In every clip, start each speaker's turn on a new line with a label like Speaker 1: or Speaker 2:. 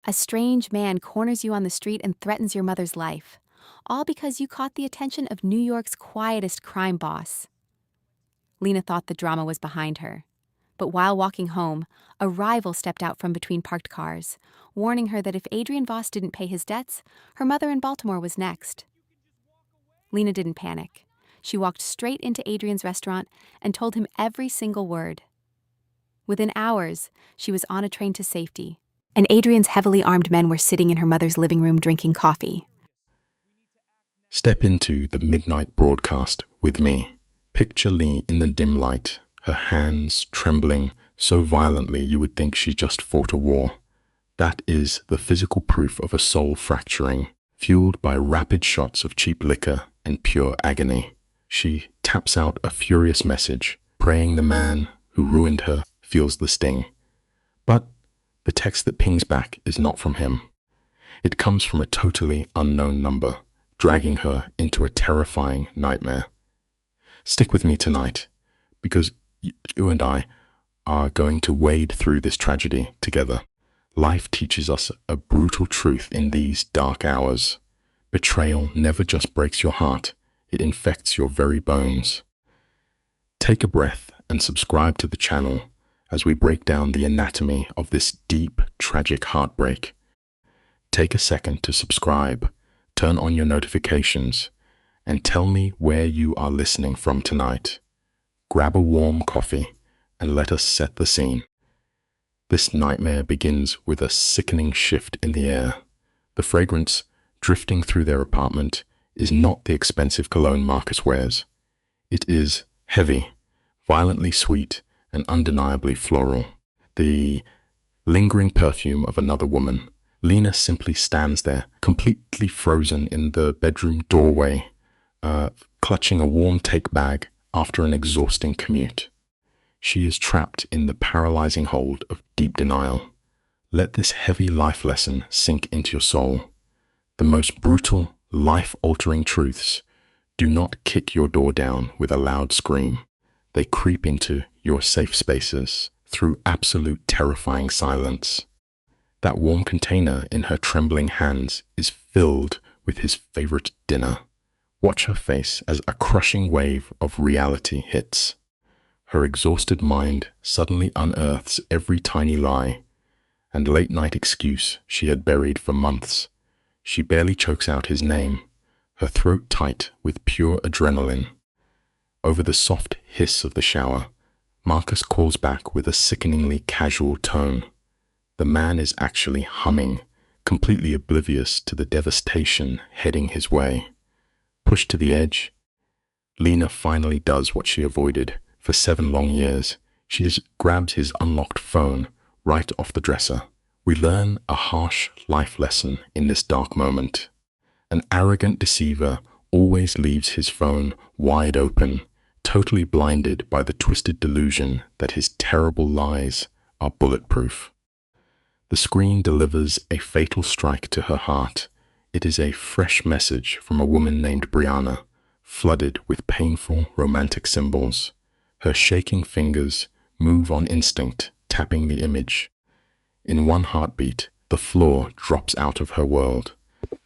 Speaker 1: A strange man corners you on the street and threatens your mother's life, all because you caught the attention of New York's quietest crime boss. Lena thought the drama was behind her. But while walking home, a rival stepped out from between parked cars, warning her that if Adrian Voss didn't pay his debts, her mother in Baltimore was next. Lena didn't panic. She walked straight into Adrian's restaurant and told him every single word. Within hours, she was on a train to safety, and Adrian's heavily armed men were sitting in her mother's living room drinking coffee.
Speaker 2: Step into the midnight broadcast with me. Picture Lee in the dim light, her hands trembling so violently you would think she just fought a war. That is the physical proof of a soul fracturing, fueled by rapid shots of cheap liquor and pure agony. She taps out a furious message, praying the man who ruined her feels the sting. But the text that pings back is not from him. It comes from a totally unknown number, dragging her into a terrifying nightmare. Stick with me tonight, because you and I are going to wade through this tragedy together. Life teaches us a brutal truth in these dark hours. Betrayal never just breaks your heart, it infects your very bones. Take a breath and subscribe to the channel as we break down the anatomy of this deep, tragic heartbreak. Take a second to subscribe, turn on your notifications, and tell me where you are listening from tonight. Grab a warm coffee and let us set the scene. This nightmare begins with a sickening shift in the air. The fragrance drifting through their apartment is not the expensive cologne Marcus wears. It is heavy, violently sweet, and undeniably floral. The lingering perfume of another woman. Lena simply stands there, completely frozen in the bedroom doorway, clutching a warm take bag after an exhausting commute. She is trapped in the paralyzing hold of deep denial. Let this heavy life lesson sink into your soul. The most brutal, life-altering truths do not kick your door down with a loud scream. They creep into your safe spaces through absolute terrifying silence. That warm container in her trembling hands is filled with his favorite dinner. Watch her face as a crushing wave of reality hits. Her exhausted mind suddenly unearths every tiny lie and late-night excuse she had buried for months. She barely chokes out his name, her throat tight with pure adrenaline. Over the soft hiss of the shower, Marcus calls back with a sickeningly casual tone. The man is actually humming, completely oblivious to the devastation heading his way. Pushed to the edge, Lena finally does what she avoided for 7 long years. She just grabs his unlocked phone right off the dresser. We learn a harsh life lesson in this dark moment. An arrogant deceiver always leaves his phone wide open, totally blinded by the twisted delusion that his terrible lies are bulletproof. The screen delivers a fatal strike to her heart. It is a fresh message from a woman named Brianna, flooded with painful romantic symbols. Her shaking fingers move on instinct, tapping the image. In one heartbeat, the floor drops out of her world.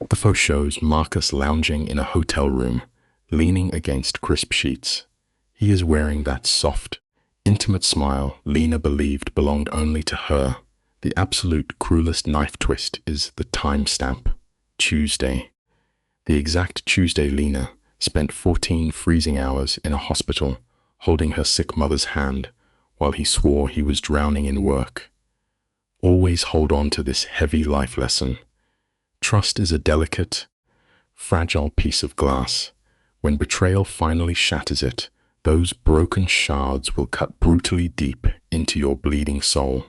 Speaker 2: The photo shows Marcus lounging in a hotel room, leaning against crisp sheets. He is wearing that soft, intimate smile Lena believed belonged only to her. The absolute cruelest knife twist is the timestamp. Tuesday. The exact Tuesday Lena spent 14 freezing hours in a hospital, holding her sick mother's hand, while he swore he was drowning in work. Always hold on to this heavy life lesson. Trust is a delicate, fragile piece of glass. When betrayal finally shatters it, those broken shards will cut brutally deep into your bleeding soul.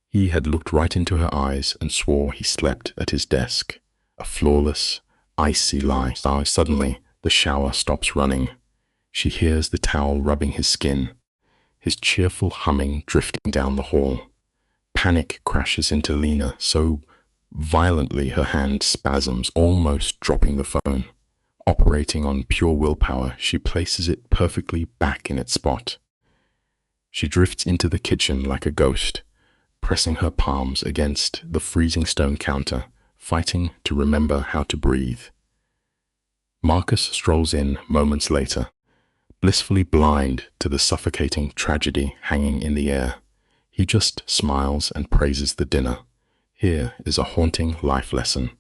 Speaker 2: He had looked right into her eyes and swore he slept at his desk. A flawless, icy lie. Suddenly, the shower stops running. She hears the towel rubbing his skin, his cheerful humming drifting down the hall. Panic crashes into Lena so violently her hand spasms, almost dropping the phone. Operating on pure willpower, she places it perfectly back in its spot. She drifts into the kitchen like a ghost, pressing her palms against the freezing stone counter, fighting to remember how to breathe. Marcus strolls in moments later, blissfully blind to the suffocating tragedy hanging in the air. He just smiles and praises the dinner. Here is a haunting life lesson.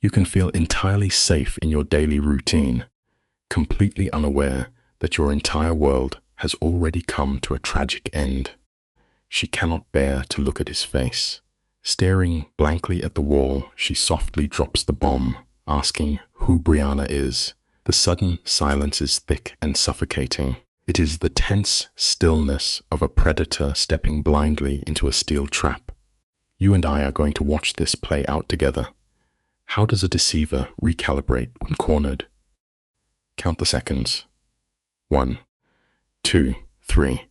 Speaker 2: You can feel entirely safe in your daily routine, completely unaware that your entire world has already come to a tragic end. She cannot bear to look at his face. Staring blankly at the wall, she softly drops the bomb, asking who Brianna is. The sudden silence is thick and suffocating. It is the tense stillness of a predator stepping blindly into a steel trap. You and I are going to watch this play out together. How does a deceiver recalibrate when cornered? Count the seconds. 1, 2, 3.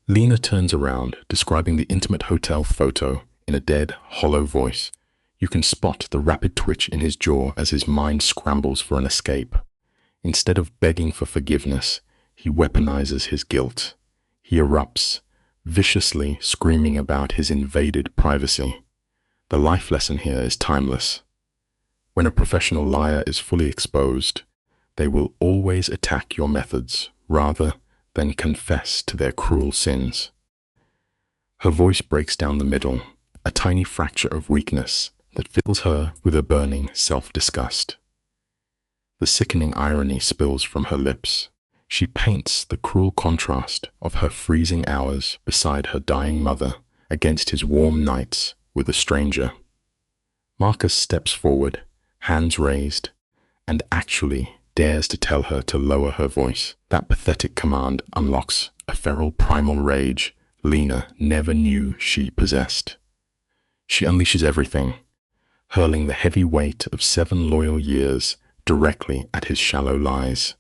Speaker 2: Lena turns around, describing the intimate hotel photo in a dead, hollow voice. You can spot the rapid twitch in his jaw as his mind scrambles for an escape. Instead of begging for forgiveness, he weaponizes his guilt. He erupts, viciously screaming about his invaded privacy. The life lesson here is timeless. When a professional liar is fully exposed, they will always attack your methods rather than confess to their cruel sins. Her voice breaks down the middle, a tiny fracture of weakness that fills her with a burning self-disgust. The sickening irony spills from her lips. She paints the cruel contrast of her freezing hours beside her dying mother against his warm nights with a stranger. Marcus steps forward, hands raised, and actually dares to tell her to lower her voice. That pathetic command unlocks a feral primal rage Lena never knew she possessed. She unleashes everything, hurling the heavy weight of 7 loyal years directly at his shallow lies.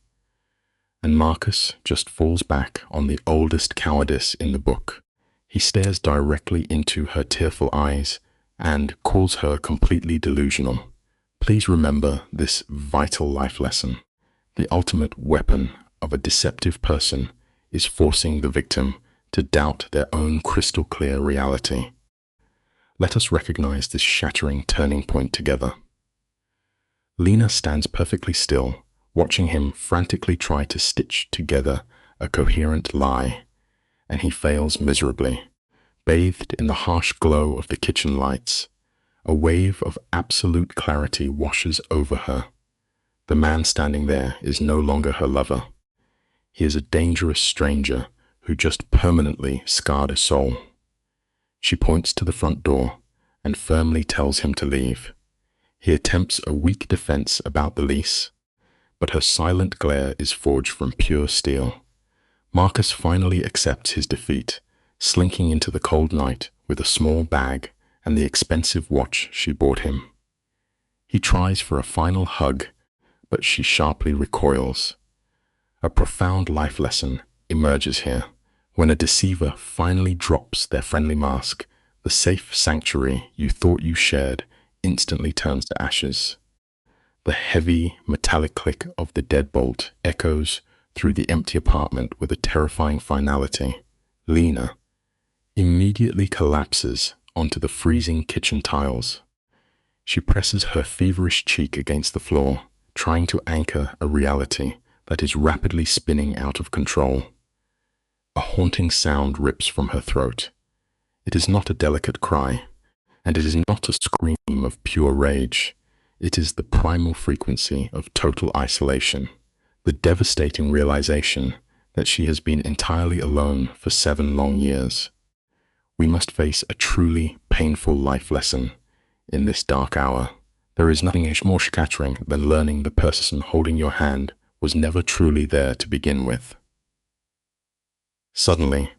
Speaker 2: And Marcus just falls back on the oldest cowardice in the book. He stares directly into her tearful eyes and calls her completely delusional. Please remember this vital life lesson. The ultimate weapon of a deceptive person is forcing the victim to doubt their own crystal clear reality. Let us recognize this shattering turning point together. Lena stands perfectly still, watching him frantically try to stitch together a coherent lie, and he fails miserably. Bathed in the harsh glow of the kitchen lights, a wave of absolute clarity washes over her. The man standing there is no longer her lover. He is a dangerous stranger who just permanently scarred a soul. She points to the front door and firmly tells him to leave. He attempts a weak defense about the lease, but her silent glare is forged from pure steel. Marcus finally accepts his defeat, slinking into the cold night with a small bag and the expensive watch she bought him. He tries for a final hug, but she sharply recoils. A profound life lesson emerges here. When a deceiver finally drops their friendly mask, the safe sanctuary you thought you shared instantly turns to ashes. The heavy, metallic click of the deadbolt echoes through the empty apartment with a terrifying finality. Lena immediately collapses onto the freezing kitchen tiles. She presses her feverish cheek against the floor, trying to anchor a reality that is rapidly spinning out of control. A haunting sound rips from her throat. It is not a delicate cry, and it is not a scream of pure rage. It is the primal frequency of total isolation, the devastating realization that she has been entirely alone for 7 long years. We must face a truly painful life lesson in this dark hour. There is nothing more shattering than learning the person holding your hand was never truly there to begin with. Suddenly,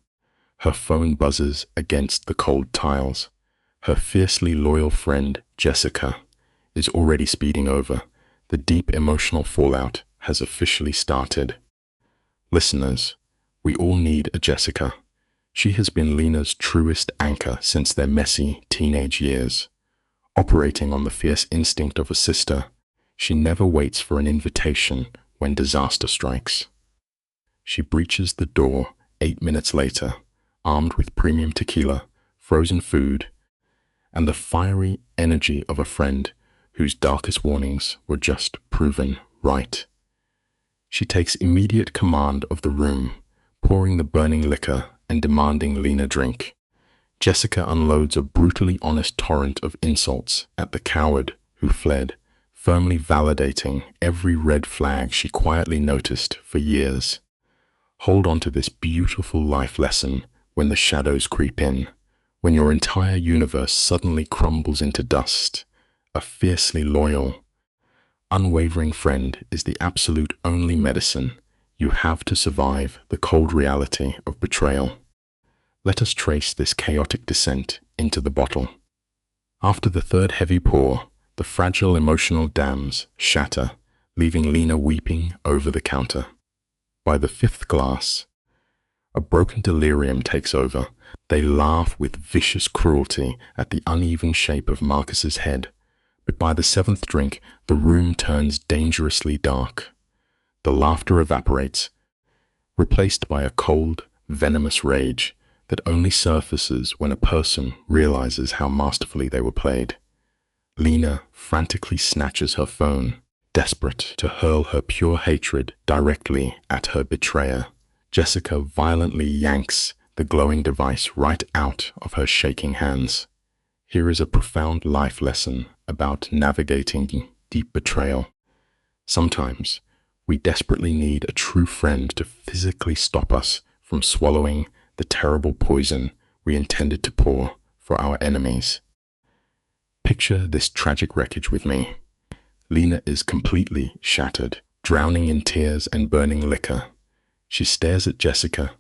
Speaker 2: her phone buzzes against the cold tiles. Her fiercely loyal friend, Jessica, is already speeding over. The deep emotional fallout has officially started. Listeners, we all need a Jessica. She has been Lena's truest anchor since their messy teenage years. Operating on the fierce instinct of a sister, she never waits for an invitation when disaster strikes. She breaches the door 8 minutes later, armed with premium tequila, frozen food, and the fiery energy of a friend whose darkest warnings were just proven right. She takes immediate command of the room, pouring the burning liquor and demanding Lena drink. Jessica unloads a brutally honest torrent of insults at the coward who fled, firmly validating every red flag she quietly noticed for years. Hold on to this beautiful life lesson when the shadows creep in, when your entire universe suddenly crumbles into dust. A fiercely loyal, unwavering friend is the absolute only medicine you have to survive the cold reality of betrayal. Let us trace this chaotic descent into the bottle. After the third heavy pour, the fragile emotional dams shatter, leaving Lena weeping over the counter. By the fifth glass, a broken delirium takes over. They laugh with vicious cruelty at the uneven shape of Marcus's head. But by the seventh drink, the room turns dangerously dark. The laughter evaporates, replaced by a cold, venomous rage that only surfaces when a person realizes how masterfully they were played. Lena frantically snatches her phone, desperate to hurl her pure hatred directly at her betrayer. Jessica violently yanks the glowing device right out of her shaking hands. Here is a profound life lesson about navigating deep betrayal. Sometimes we desperately need a true friend to physically stop us from swallowing the terrible poison we intended to pour for our enemies. Picture this tragic wreckage with me. Lena is completely shattered, drowning in tears and burning liquor. She stares at Jessica,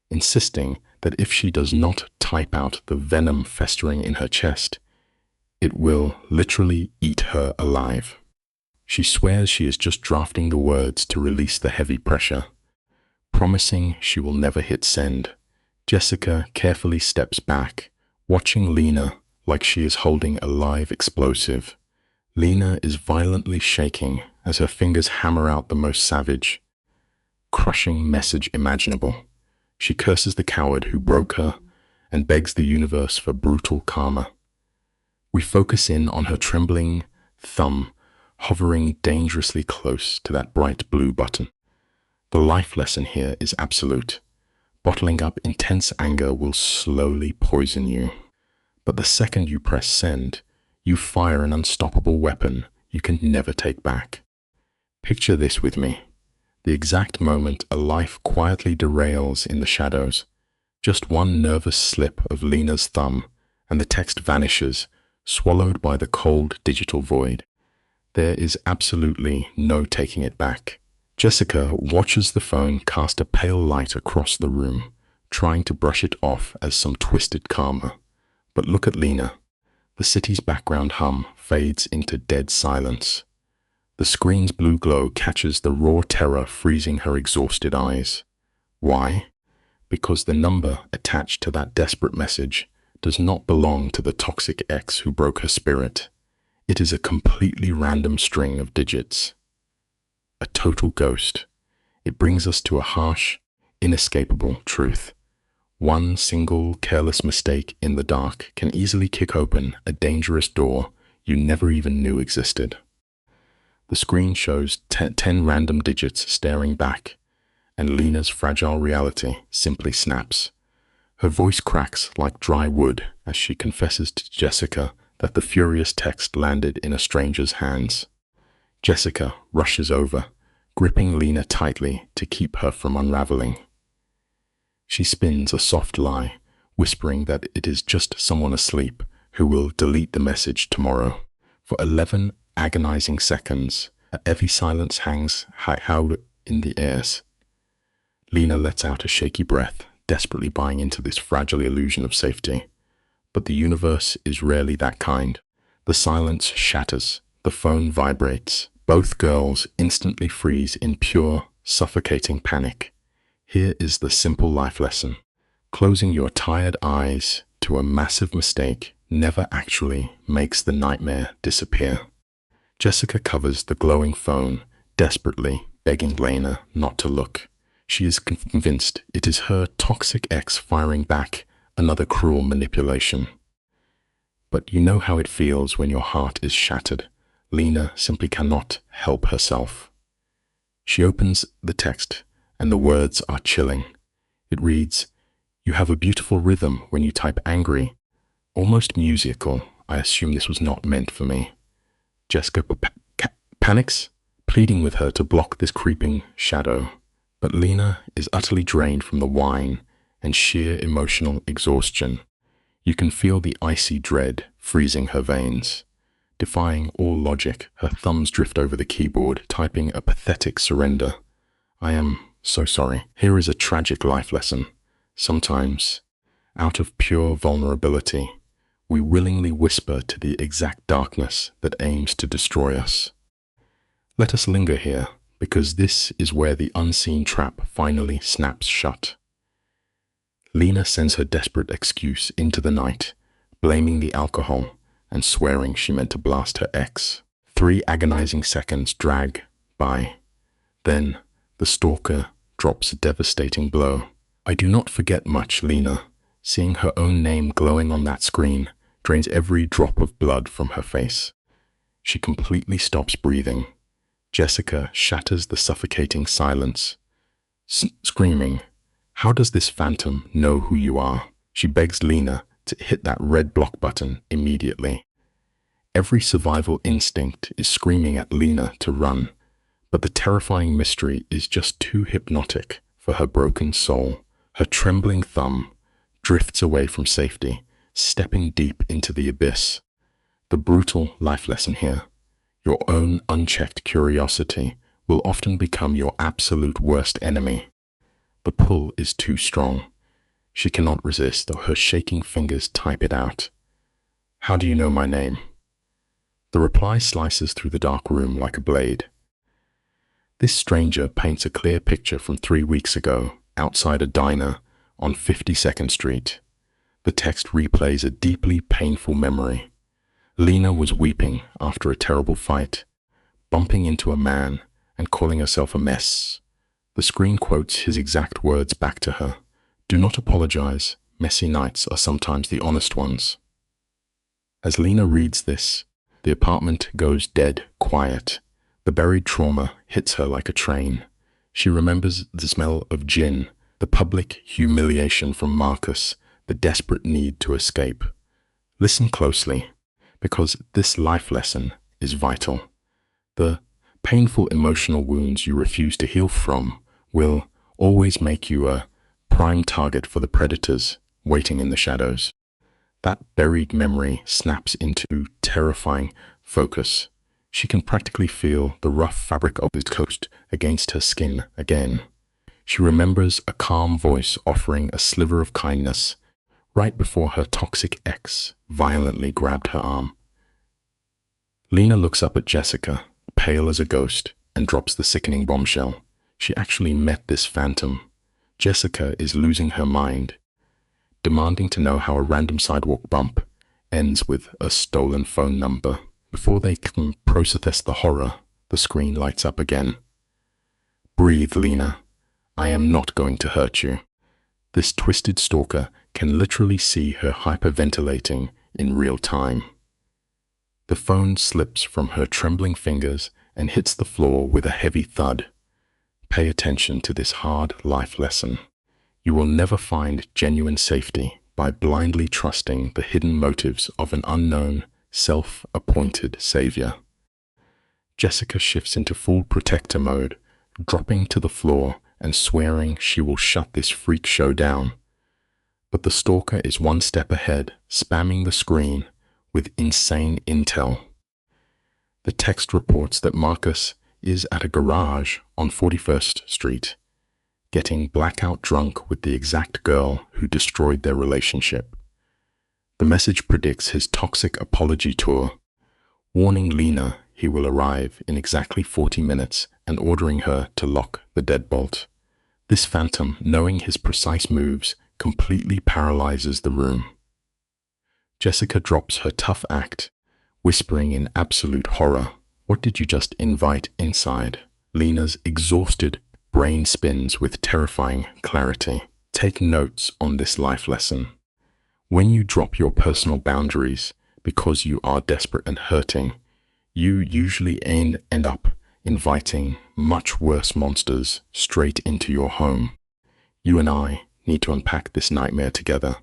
Speaker 2: insisting that if she does not type out the venom festering in her chest, it will literally eat her alive. She swears she is just drafting the words to release the heavy pressure, promising she will never hit send. Jessica carefully steps back, watching Lena like she is holding a live explosive. Lena is violently shaking as her fingers hammer out the most savage, crushing message imaginable. She curses the coward who broke her and begs the universe for brutal karma. We focus in on her trembling thumb, hovering dangerously close to that bright blue button. The life lesson here is absolute. Bottling up intense anger will slowly poison you. But the second you press send, you fire an unstoppable weapon you can never take back. Picture this with me. The exact moment a life quietly derails in the shadows. Just one nervous slip of Lena's thumb, and the text vanishes, swallowed by the cold digital void. There is absolutely no taking it back. Jessica watches the phone cast a pale light across the room, trying to brush it off as some twisted karma. But look at Lena. The city's background hum fades into dead silence. The screen's blue glow catches the raw terror freezing her exhausted eyes. Why? Because the number attached to that desperate message does not belong to the toxic ex who broke her spirit. It is a completely random string of digits. A total ghost. It brings us to a harsh, inescapable truth. One single careless mistake in the dark can easily kick open a dangerous door you never even knew existed. The screen shows 10 random digits staring back, and Lena's fragile reality simply snaps. Her voice cracks like dry wood as she confesses to Jessica that the furious text landed in a stranger's hands. Jessica rushes over, gripping Lena tightly to keep her from unraveling. She spins a soft lie, whispering that it is just someone asleep who will delete the message tomorrow. For 11 agonizing seconds, a heavy silence hangs howled in the airs. Lena lets out a shaky breath, desperately buying into this fragile illusion of safety. But the universe is rarely that kind. The silence shatters, the phone vibrates. Both girls instantly freeze in pure, suffocating panic. Here is the simple life lesson. Closing your tired eyes to a massive mistake never actually makes the nightmare disappear. Jessica covers the glowing phone, desperately begging Lena not to look. She is convinced it is her toxic ex firing back Another cruel manipulation. But you know how it feels when your heart is shattered. Lena simply cannot help herself. She opens the text, and the words are chilling. It reads, "You have a beautiful rhythm when you type angry." Almost musical. I assume this was not meant for me. Jessica panics, pleading with her to block this creeping shadow. But Lena is utterly drained from the wine and sheer emotional exhaustion. You can feel the icy dread freezing her veins. Defying all logic, her thumbs drift over the keyboard, typing a pathetic surrender. "I am so sorry. Here is a tragic life lesson. Sometimes, out of pure vulnerability, we willingly whisper to the exact darkness that aims to destroy us." Let us linger here, because this is where the unseen trap finally snaps shut. Lena sends her desperate excuse into the night, blaming the alcohol and swearing she meant to blast her ex. 3 agonizing seconds drag by. Then, the stalker drops a devastating blow. "I do not forget much, Lena." Seeing her own name glowing on that screen drains every drop of blood from her face. She completely stops breathing. Jessica shatters the suffocating silence, screaming, "How does this phantom know who you are?" She begs Lena to hit that red block button immediately. Every survival instinct is screaming at Lena to run, but the terrifying mystery is just too hypnotic for her broken soul. Her trembling thumb drifts away from safety, stepping deep into the abyss. The brutal life lesson here: your own unchecked curiosity will often become your absolute worst enemy. The pull is too strong. She cannot resist, though her shaking fingers type it out. "How do you know my name?" The reply slices through the dark room like a blade. This stranger paints a clear picture from 3 weeks ago, outside a diner on 52nd Street. The text replays a deeply painful memory. Lena was weeping after a terrible fight, bumping into a man and calling herself a mess. The screen quotes his exact words back to her. "Do not apologize. Messy nights are sometimes the honest ones." As Lena reads this, the apartment goes dead quiet. The buried trauma hits her like a train. She remembers the smell of gin, the public humiliation from Marcus, the desperate need to escape. Listen closely, because this life lesson is vital. The painful emotional wounds you refuse to heal from will always make you a prime target for the predators waiting in the shadows. That buried memory snaps into terrifying focus. She can practically feel the rough fabric of his coat against her skin again. She remembers a calm voice offering a sliver of kindness right before her toxic ex violently grabbed her arm. Lena looks up at Jessica, pale as a ghost, and drops the sickening bombshell. She actually met this phantom. Jessica is losing her mind, demanding to know how a random sidewalk bump ends with a stolen phone number. Before they can process the horror, the screen lights up again. "Breathe, Lena. I am not going to hurt you." This twisted stalker can literally see her hyperventilating in real time. The phone slips from her trembling fingers and hits the floor with a heavy thud. Pay attention to this hard life lesson. You will never find genuine safety by blindly trusting the hidden motives of an unknown, self-appointed savior. Jessica shifts into full protector mode, dropping to the floor and swearing she will shut this freak show down. But the stalker is one step ahead, spamming the screen with insane intel. The text reports that Marcus is at a garage on 41st Street, getting blackout drunk with the exact girl who destroyed their relationship. The message predicts his toxic apology tour, warning Lena he will arrive in exactly 40 minutes and ordering her to lock the deadbolt. This phantom, knowing his precise moves, completely paralyzes the room. Jessica drops her tough act, whispering in absolute horror, "What did you just invite inside?" Lena's exhausted brain spins with terrifying clarity. Take notes on this life lesson. When you drop your personal boundaries because you are desperate and hurting, you usually end up inviting much worse monsters straight into your home. You and I need to unpack this nightmare together.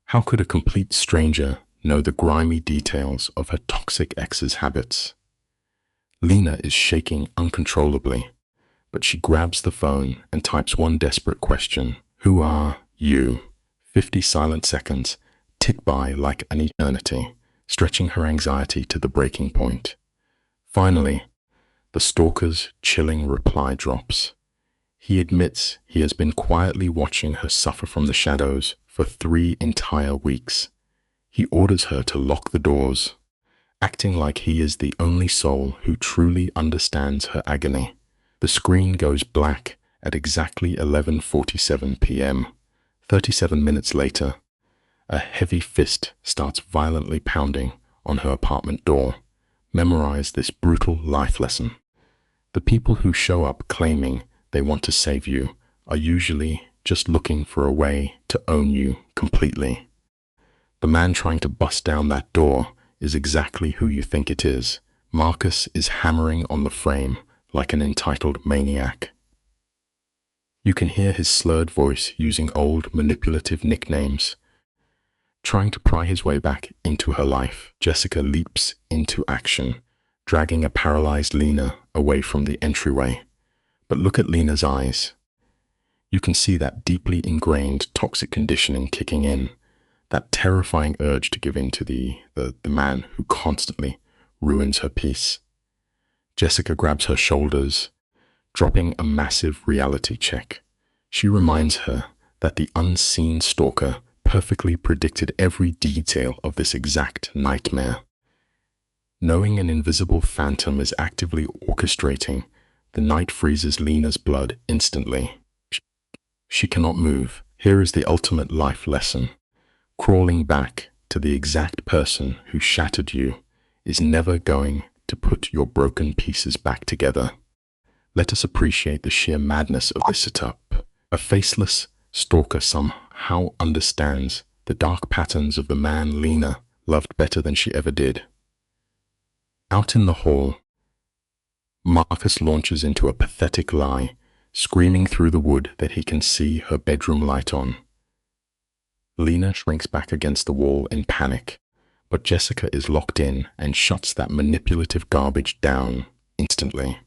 Speaker 2: How could a complete stranger know the grimy details of her toxic ex's habits? Lena is shaking uncontrollably, but she grabs the phone and types one desperate question. Who are you? 50 silent seconds tick by like an eternity, stretching her anxiety to the breaking point. Finally, the stalker's chilling reply drops. He admits he has been quietly watching her suffer from the shadows for 3 entire weeks. He orders her to lock the doors, acting like he is the only soul who truly understands her agony. The screen goes black at exactly 11:47 p.m. 37 minutes later, a heavy fist starts violently pounding on her apartment door. Memorize this brutal life lesson. The people who show up claiming they want to save you are usually just looking for a way to own you completely. The man trying to bust down that door is exactly who you think it is. Marcus is hammering on the frame like an entitled maniac. You can hear his slurred voice using old manipulative nicknames. Trying to pry his way back into her life, Jessica leaps into action, dragging a paralyzed Lena away from the entryway. But look at Lena's eyes. You can see that deeply ingrained toxic conditioning kicking in, that terrifying urge to give in to the man who constantly ruins her peace. Jessica grabs her shoulders, dropping a massive reality check. She reminds her that the unseen stalker perfectly predicted every detail of this exact nightmare. Knowing an invisible phantom is actively orchestrating, the night freezes Lena's blood instantly. She cannot move. Here is the ultimate life lesson. Crawling back to the exact person who shattered you is never going to put your broken pieces back together. Let us appreciate the sheer madness of this setup. A faceless stalker somehow understands the dark patterns of the man Lena loved better than she ever did. Out in the hall, Marcus launches into a pathetic lie, screaming through the wood that he can see her bedroom light on. Lena shrinks back against the wall in panic, but Jessica is locked in and shuts that manipulative garbage down instantly.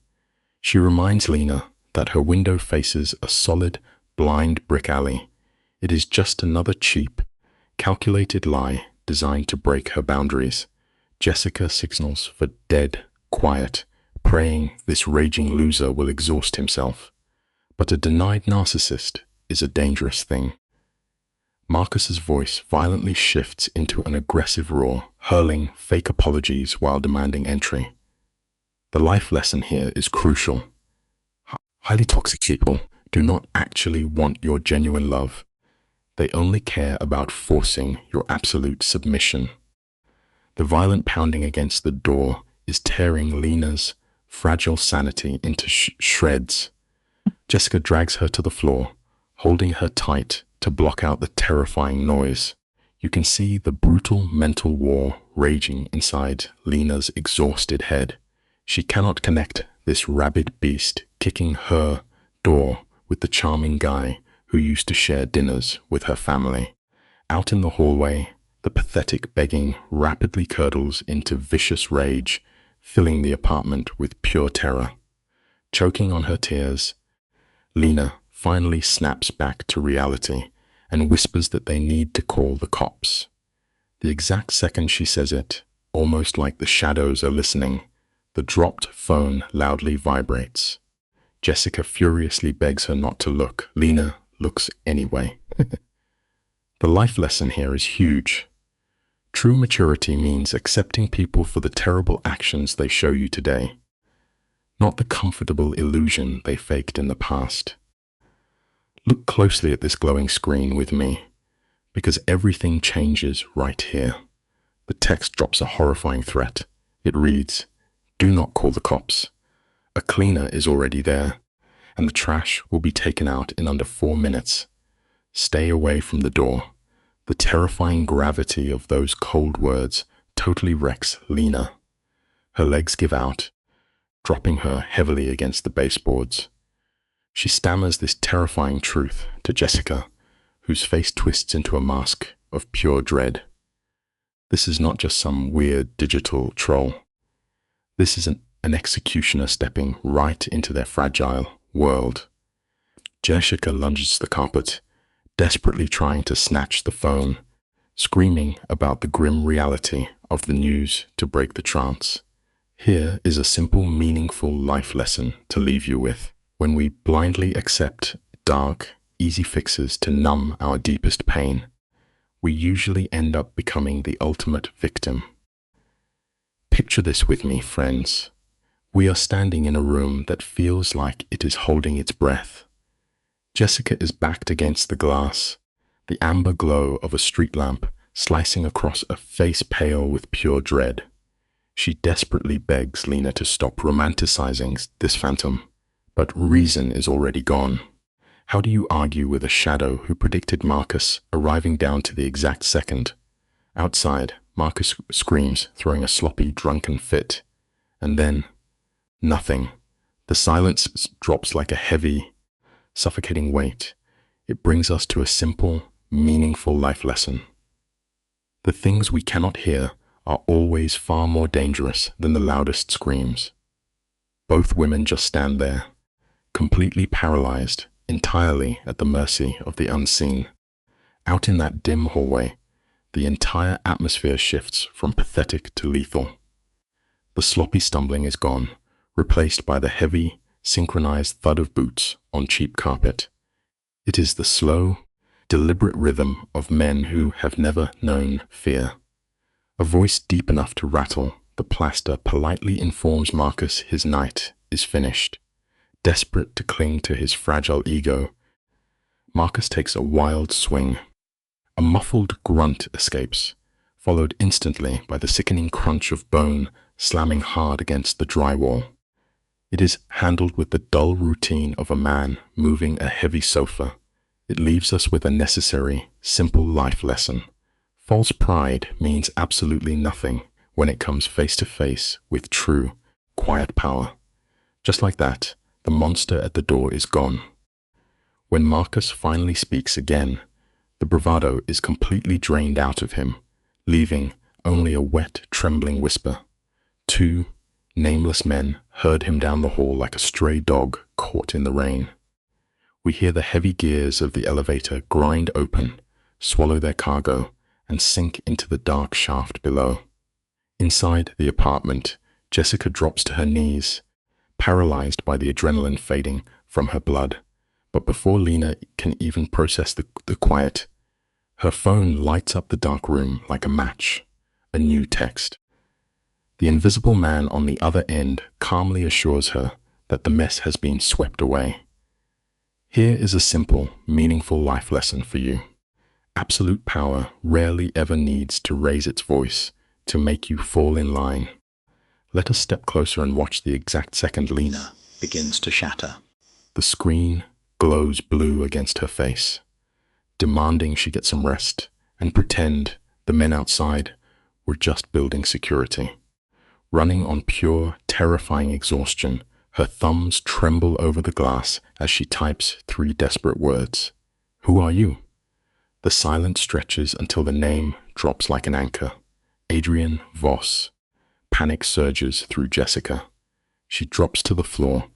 Speaker 2: She reminds Lena that her window faces a solid, blind brick alley. It is just another cheap, calculated lie designed to break her boundaries. Jessica signals for dead quiet, praying this raging loser will exhaust himself. But a denied narcissist is a dangerous thing. Marcus's voice violently shifts into an aggressive roar, hurling fake apologies while demanding entry. The life lesson here is crucial. Highly toxic people do not actually want your genuine love. They only care about forcing your absolute submission. The violent pounding against the door is tearing Lena's fragile sanity into shreds. Jessica drags her to the floor, holding her tight to block out the terrifying noise. You can see the brutal mental war raging inside Lena's exhausted head. She cannot connect this rabid beast kicking her door with the charming guy who used to share dinners with her family. Out in the hallway, the pathetic begging rapidly curdles into vicious rage, filling the apartment with pure terror. Choking on her tears, Lena finally snaps back to reality and whispers that they need to call the cops. The exact second she says it, almost like the shadows are listening, the dropped phone loudly vibrates. Jessica furiously begs her not to look. Lena looks anyway. The life lesson here is huge. True maturity means accepting people for the terrible actions they show you today, not the comfortable illusion they faked in the past. Look closely at this glowing screen with me, because everything changes right here. The text drops a horrifying threat. It reads, "Do not call the cops. A cleaner is already there, and the trash will be taken out in under 4 minutes. Stay away from the door. The terrifying gravity of those cold words totally wrecks Lena. Her legs give out, dropping her heavily against the baseboards. She stammers this terrifying truth to Jessica, whose face twists into a mask of pure dread. This is not just some weird digital troll. This is an executioner stepping right into their fragile world. Jessica lunges the carpet, desperately trying to snatch the phone, screaming about the grim reality of the news to break the trance. Here is a simple, meaningful life lesson to leave you with. When we blindly accept dark, easy fixes to numb our deepest pain, we usually end up becoming the ultimate victim. Picture this with me, friends. We are standing in a room that feels like it is holding its breath. Jessica is backed against the glass, the amber glow of a street lamp slicing across a face pale with pure dread. She desperately begs Lena to stop romanticizing this phantom, but reason is already gone. How do you argue with a shadow who predicted Marcus arriving down to the exact second? Outside, Marcus screams, throwing a sloppy, drunken fit. And then, nothing. The silence drops like a heavy, suffocating weight. It brings us to a simple, meaningful life lesson. The things we cannot hear are always far more dangerous than the loudest screams. Both women just stand there, completely paralyzed, entirely at the mercy of the unseen. Out in that dim hallway, the entire atmosphere shifts from pathetic to lethal. The sloppy stumbling is gone, replaced by the heavy, synchronized thud of boots on cheap carpet. It is the slow, deliberate rhythm of men who have never known fear. A voice deep enough to rattle the plaster politely informs Marcus his night is finished. Desperate to cling to his fragile ego, Marcus takes a wild swing. A muffled grunt escapes, followed instantly by the sickening crunch of bone slamming hard against the drywall. It is handled with the dull routine of a man moving a heavy sofa. It leaves us with a necessary, simple life lesson. False pride means absolutely nothing when it comes face to face with true, quiet power. Just like that, the monster at the door is gone. When Marcus finally speaks again, the bravado is completely drained out of him, leaving only a wet, trembling whisper. Two nameless men herd him down the hall like a stray dog caught in the rain. We hear the heavy gears of the elevator grind open, swallow their cargo, and sink into the dark shaft below. Inside the apartment, Jessica drops to her knees, paralyzed by the adrenaline fading from her blood. But before Lena can even process the quiet, her phone lights up the dark room like a match. A new text. The invisible man on the other end calmly assures her that the mess has been swept away. Here is a simple, meaningful life lesson for you. Absolute power rarely ever needs to raise its voice to make you fall in line. Let us step closer and watch the exact second Lena begins to shatter. The screen glows blue against her face, demanding she get some rest and pretend the men outside were just building security. Running on pure, terrifying exhaustion, her thumbs tremble over the glass as she types 3 desperate words. Who are you? The silence stretches until the name drops like an anchor. Adrian Voss. Panic surges through Jessica. She drops to the floor,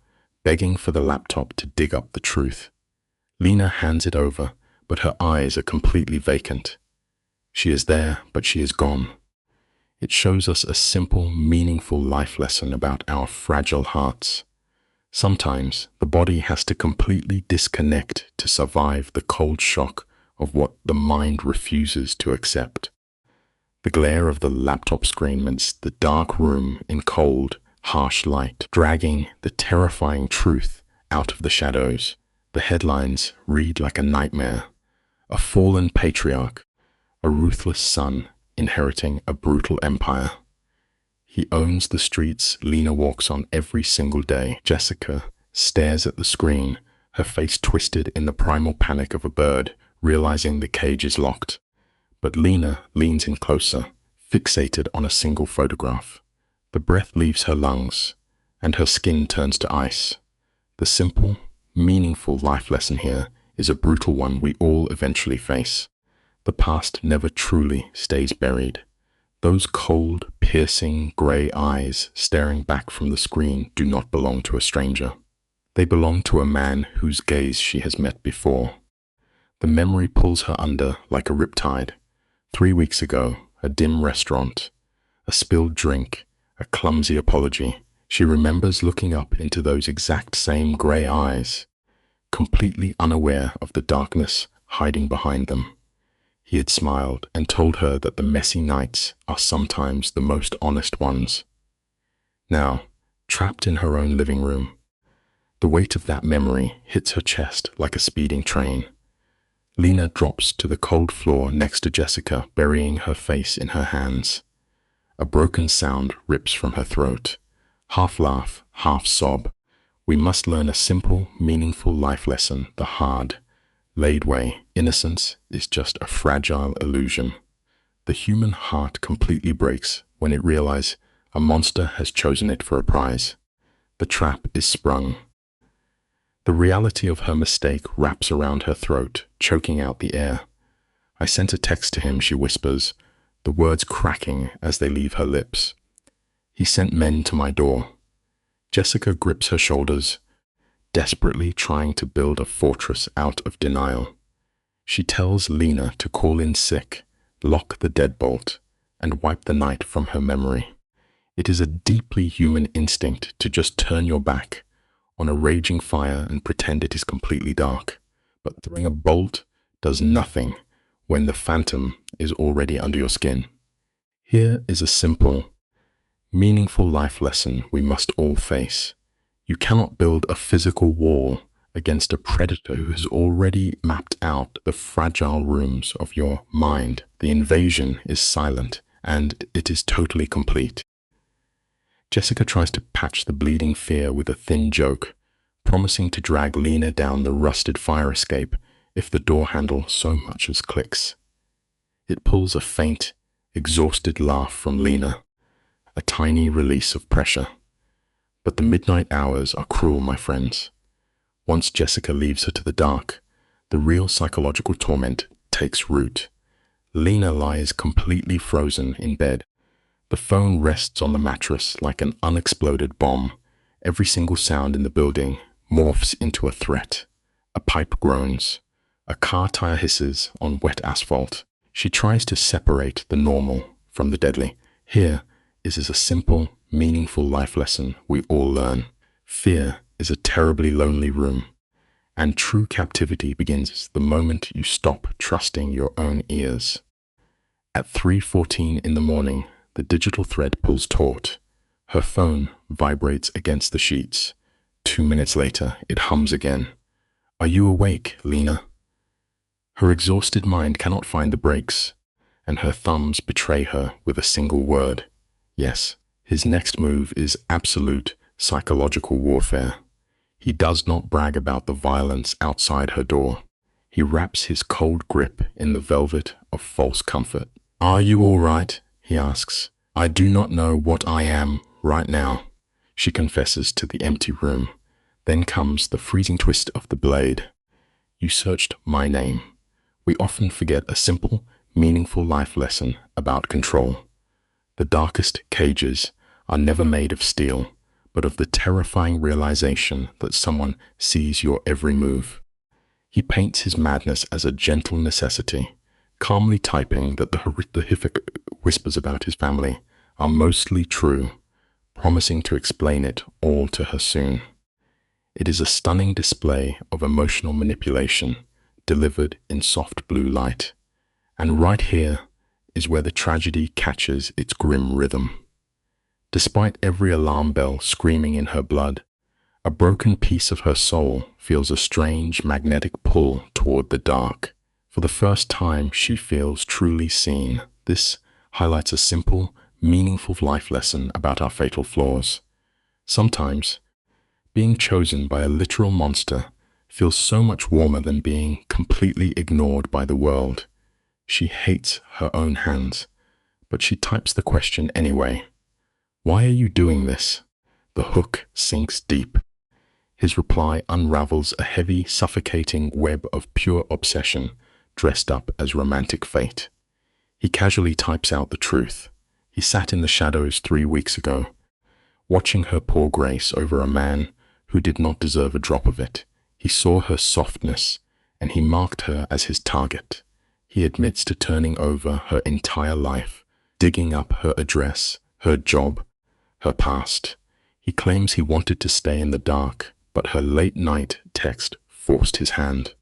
Speaker 2: begging for the laptop to dig up the truth. Lena hands it over, but her eyes are completely vacant. She is there, but she is gone. It shows us a simple, meaningful life lesson about our fragile hearts. Sometimes the body has to completely disconnect to survive the cold shock of what the mind refuses to accept. The glare of the laptop screen means the dark room in cold, harsh light, dragging the terrifying truth out of the shadows. The headlines read like a nightmare. A fallen patriarch, a ruthless son inheriting a brutal empire. He owns the streets Lena walks on every single day. Jessica stares at the screen, her face twisted in the primal panic of a bird, realizing the cage is locked. But Lena leans in closer, fixated on a single photograph. The breath leaves her lungs, and her skin turns to ice. The simple, meaningful life lesson here is a brutal one we all eventually face. The past never truly stays buried. Those cold, piercing, grey eyes staring back from the screen do not belong to a stranger. They belong to a man whose gaze she has met before. The memory pulls her under like a riptide. 3 weeks ago, a dim restaurant, a spilled drink, a clumsy apology. She remembers looking up into those exact same grey eyes, completely unaware of the darkness hiding behind them. He had smiled and told her that the messy nights are sometimes the most honest ones. Now, trapped in her own living room, the weight of that memory hits her chest like a speeding train. Lena drops to the cold floor next to Jessica, burying her face in her hands. A broken sound rips from her throat. Half laugh, half sob. We must learn a simple, meaningful life lesson the hard, laid way. Innocence is just a fragile illusion. The human heart completely breaks when it realizes a monster has chosen it for a prize. The trap is sprung. The reality of her mistake wraps around her throat, choking out the air. I sent a text to him, she whispers, the words cracking as they leave her lips. He sent men to my door. Jessica grips her shoulders, desperately trying to build a fortress out of denial. She tells Lena to call in sick, lock the deadbolt, and wipe the night from her memory. It is a deeply human instinct to just turn your back on a raging fire and pretend it is completely dark. But throwing a bolt does nothing when the phantom is already under your skin. Here is a simple, meaningful life lesson we must all face. You cannot build a physical wall against a predator who has already mapped out the fragile rooms of your mind. The invasion is silent, and it is totally complete. Jessica tries to patch the bleeding fear with a thin joke, promising to drag Lena down the rusted fire escape if the door handle so much as clicks. It pulls a faint, exhausted laugh from Lena, a tiny release of pressure. But the midnight hours are cruel, my friends. Once Jessica leaves her to the dark, the real psychological torment takes root. Lena lies completely frozen in bed. The phone rests on the mattress like an unexploded bomb. Every single sound in the building morphs into a threat. A pipe groans. A car tire hisses on wet asphalt. She tries to separate the normal from the deadly. Here is a simple, meaningful life lesson we all learn. Fear is a terribly lonely room, and true captivity begins the moment you stop trusting your own ears. At 3:14 in the morning, the digital thread pulls taut. Her phone vibrates against the sheets. 2 minutes later, it hums again. Are you awake, Lena? Her exhausted mind cannot find the brakes, and her thumbs betray her with a single word. Yes, his next move is absolute psychological warfare. He does not brag about the violence outside her door. He wraps his cold grip in the velvet of false comfort. Are you all right? He asks. I do not know what I am right now, she confesses to the empty room. Then comes the freezing twist of the blade. You searched my name. We often forget a simple, meaningful life lesson about control. The darkest cages are never made of steel, but of the terrifying realization that someone sees your every move. He paints his madness as a gentle necessity, calmly typing that the horrific whispers about his family are mostly true, promising to explain it all to her soon. It is a stunning display of emotional manipulation, delivered in soft blue light. And right here is where the tragedy catches its grim rhythm. Despite every alarm bell screaming in her blood, a broken piece of her soul feels a strange magnetic pull toward the dark. For the first time, she feels truly seen. This highlights a simple, meaningful life lesson about our fatal flaws. Sometimes, being chosen by a literal monster feels so much warmer than being completely ignored by the world. She hates her own hands, but she types the question anyway. Why are you doing this? The hook sinks deep. His reply unravels a heavy, suffocating web of pure obsession, dressed up as romantic fate. He casually types out the truth. He sat in the shadows 3 weeks ago, watching her pour grace over a man who did not deserve a drop of it. He saw her softness, and he marked her as his target. He admits to turning over her entire life, digging up her address, her job, her past. He claims he wanted to stay in the dark, but her late-night text forced his hand.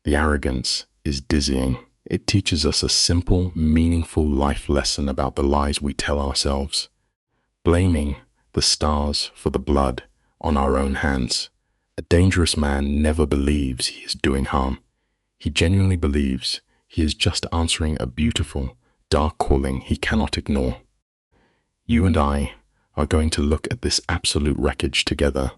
Speaker 2: The arrogance is dizzying. It teaches us a simple, meaningful life lesson about the lies we tell ourselves. Blaming the stars for the blood on our own hands. A dangerous man never believes he is doing harm. He genuinely believes he is just answering a beautiful, dark calling he cannot ignore. You and I are going to look at this absolute wreckage together.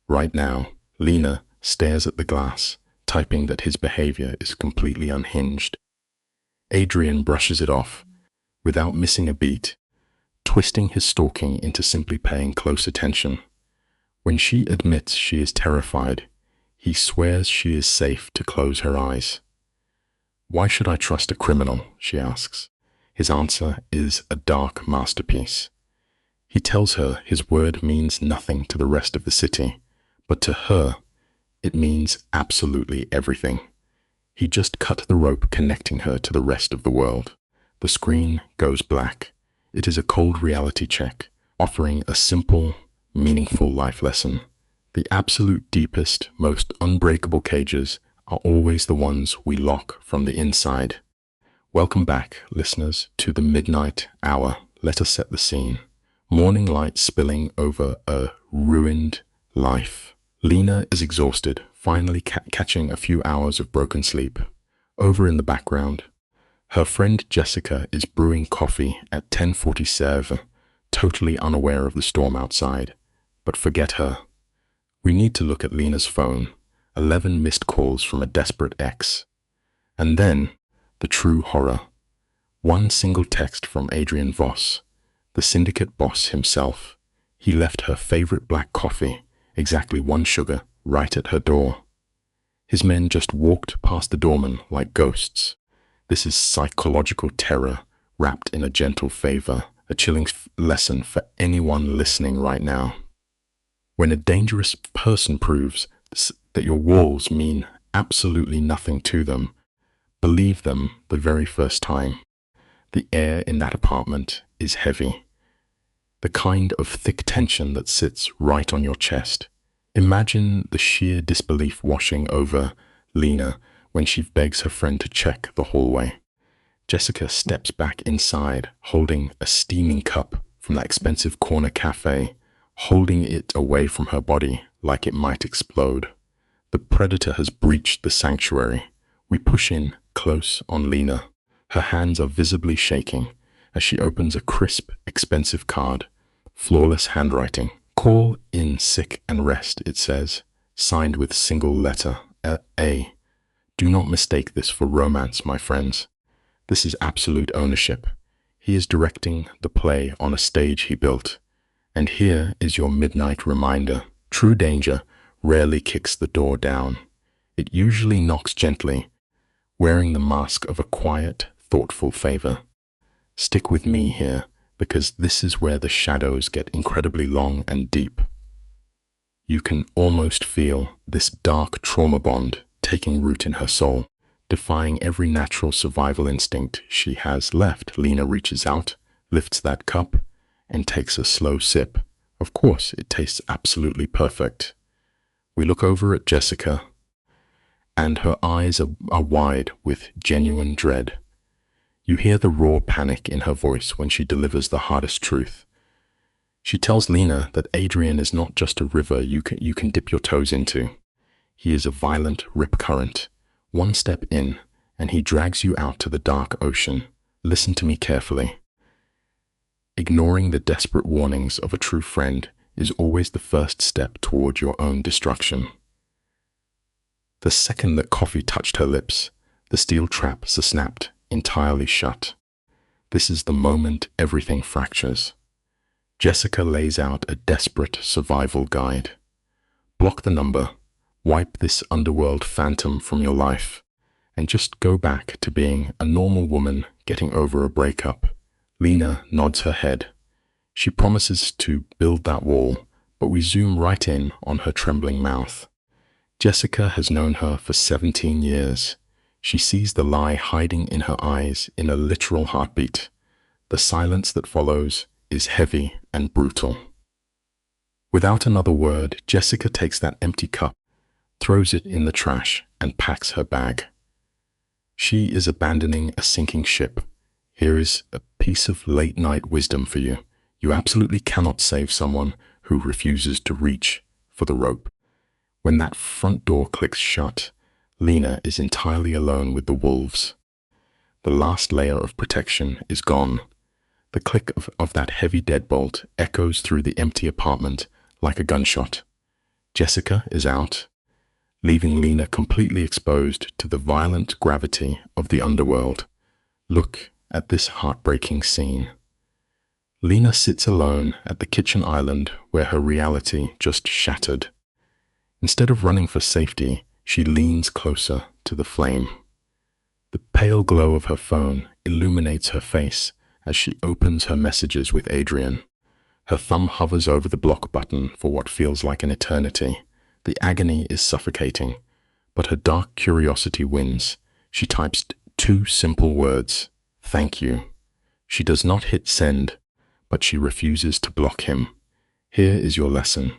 Speaker 2: Right now, Lena stares at the glass, typing that his behavior is completely unhinged. Adrian brushes it off, without missing a beat, twisting his stalking into simply paying close attention. When she admits she is terrified, he swears she is safe to close her eyes. Why should I trust a criminal? She asks. His answer is a dark masterpiece. He tells her his word means nothing to the rest of the city, but to her, it means absolutely everything. He just cut the rope connecting her to the rest of the world. The screen goes black. It is a cold reality check, offering a simple, meaningful life lesson. The absolute deepest, most unbreakable cages are always the ones we lock from the inside. Welcome back, listeners, to the midnight hour. Let us set the scene. Morning light spilling over a ruined life. Lena is exhausted, finally catching a few hours of broken sleep. Over in the background, her friend Jessica is brewing coffee at 10:47, totally unaware of the storm outside. But forget her. We need to look at Lena's phone. 11 missed calls from a desperate ex. And then, the true horror. One single text from Adrian Voss, the syndicate boss himself. He left her favorite black coffee, exactly 1 sugar, right at her door. His men just walked past the doorman like ghosts. This is psychological terror wrapped in a gentle favor, a chilling lesson for anyone listening right now. When a dangerous person proves that your walls mean absolutely nothing to them, believe them the very first time. The air in that apartment is heavy. The kind of thick tension that sits right on your chest. Imagine the sheer disbelief washing over Lena when she begs her friend to check the hallway. Jessica steps back inside, holding a steaming cup from that expensive corner cafe, holding it away from her body like it might explode. The predator has breached the sanctuary. We push in close on Lena. Her hands are visibly shaking as she opens a crisp, expensive card. Flawless handwriting. Call in sick and rest, it says, signed with single letter A. Do not mistake this for romance, my friends. This is absolute ownership. He is directing the play on a stage he built. And here is your midnight reminder. True danger rarely kicks the door down. It usually knocks gently, wearing the mask of a quiet, thoughtful favor. Stick with me here, because this is where the shadows get incredibly long and deep. You can almost feel this dark trauma bond taking root in her soul, defying every natural survival instinct she has left. Lena reaches out, lifts that cup, and takes a slow sip. Of course, it tastes absolutely perfect. We look over at Jessica, and her eyes are wide with genuine dread. You hear the raw panic in her voice when she delivers the hardest truth. She tells Lena that Adrian is not just a river you can dip your toes into. He is a violent rip current. One step in, and he drags you out to the dark ocean. Listen to me carefully. Ignoring the desperate warnings of a true friend is always the first step toward your own destruction. The second that coffee touched her lips, the steel trap snapped entirely shut. This is the moment everything fractures. Jessica lays out a desperate survival guide. Block the number, wipe this underworld phantom from your life, and just go back to being a normal woman getting over a breakup. Lena nods her head. She promises to build that wall, but we zoom right in on her trembling mouth. Jessica has known her for 17 years. She sees the lie hiding in her eyes in a literal heartbeat. The silence that follows is heavy and brutal. Without another word, Jessica takes that empty cup, throws it in the trash, and packs her bag. She is abandoning a sinking ship. Here is a piece of late-night wisdom for you. You absolutely cannot save someone who refuses to reach for the rope. When that front door clicks shut, Lena is entirely alone with the wolves. The last layer of protection is gone. The click of that heavy deadbolt echoes through the empty apartment like a gunshot. Jessica is out, leaving Lena completely exposed to the violent gravity of the underworld. Look at this heartbreaking scene. Lena sits alone at the kitchen island where her reality just shattered. Instead of running for safety, she leans closer to the flame. The pale glow of her phone illuminates her face as she opens her messages with Adrian. Her thumb hovers over the block button for what feels like an eternity. The agony is suffocating, but her dark curiosity wins. She types 2 simple words, "Thank you." She does not hit send, but she refuses to block him. Here is your lesson.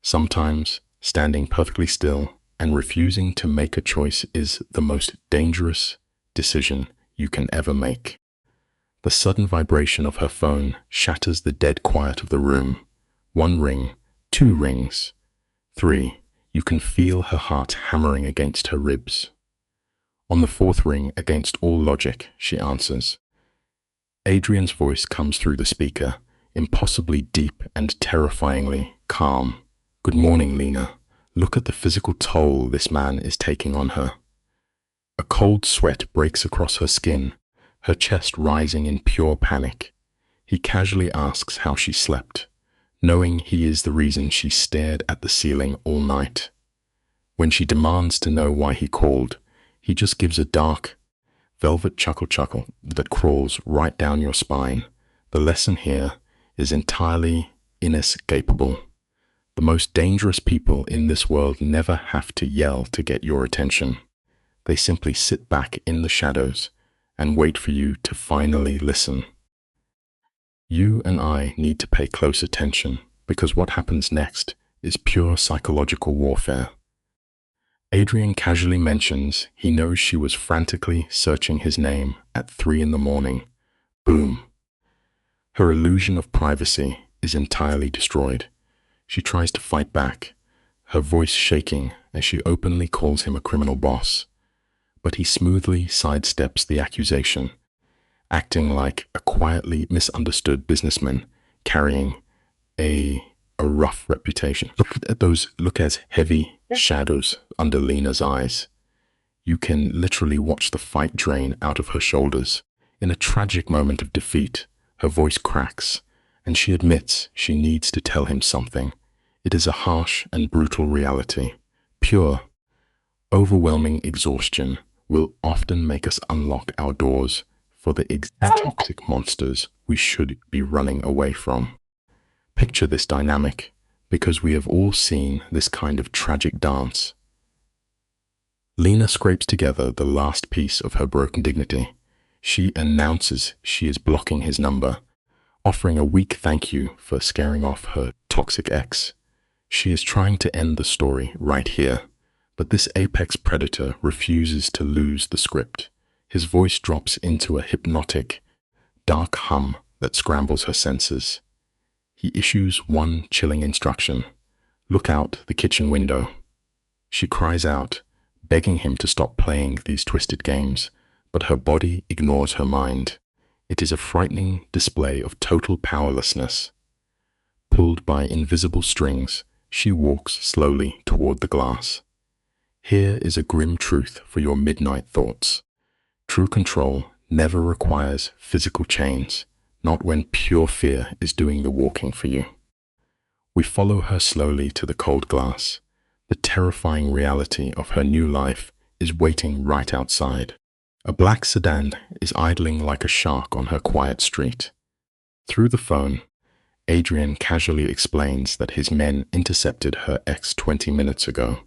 Speaker 2: Sometimes standing perfectly still and refusing to make a choice is the most dangerous decision you can ever make. The sudden vibration of her phone shatters the dead quiet of the room. 1 ring, 2 rings, 3. You can feel her heart hammering against her ribs. On the 4th ring, against all logic, she answers. Adrian's voice comes through the speaker, impossibly deep and terrifyingly calm. "Good morning, Lena. Look at the physical toll this man is taking on her." A cold sweat breaks across her skin, her chest rising in pure panic. He casually asks how she slept, knowing he is the reason she stared at the ceiling all night. When she demands to know why he called, he just gives a dark, velvet chuckle that crawls right down your spine. The lesson here is entirely inescapable. The most dangerous people in this world never have to yell to get your attention. They simply sit back in the shadows and wait for you to finally listen. You and I need to pay close attention because what happens next is pure psychological warfare. Adrian casually mentions he knows she was frantically searching his name at 3 in the morning. Boom. Her illusion of privacy is entirely destroyed. She tries to fight back, her voice shaking as she openly calls him a criminal boss. But he smoothly sidesteps the accusation, acting like a quietly misunderstood businessman carrying a rough reputation. Look at heavy shadows under Lena's eyes. You can literally watch the fight drain out of her shoulders. In a tragic moment of defeat, her voice cracks, and she admits she needs to tell him something. It is a harsh and brutal reality. Pure, overwhelming exhaustion will often make us unlock our doors for the exact toxic monsters we should be running away from. Picture this dynamic, because we have all seen this kind of tragic dance. Lena scrapes together the last piece of her broken dignity. She announces she is blocking his number, offering a weak thank you for scaring off her toxic ex. She is trying to end the story right here, but this apex predator refuses to lose the script. His voice drops into a hypnotic, dark hum that scrambles her senses. He issues one chilling instruction: look out the kitchen window. She cries out, begging him to stop playing these twisted games, but her body ignores her mind. It is a frightening display of total powerlessness. Pulled by invisible strings, she walks slowly toward the glass. Here is a grim truth for your midnight thoughts. True control never requires physical chains, not when pure fear is doing the walking for you. We follow her slowly to the cold glass. The terrifying reality of her new life is waiting right outside. A black sedan is idling like a shark on her quiet street. Through the phone, Adrian casually explains that his men intercepted her ex 20 minutes ago.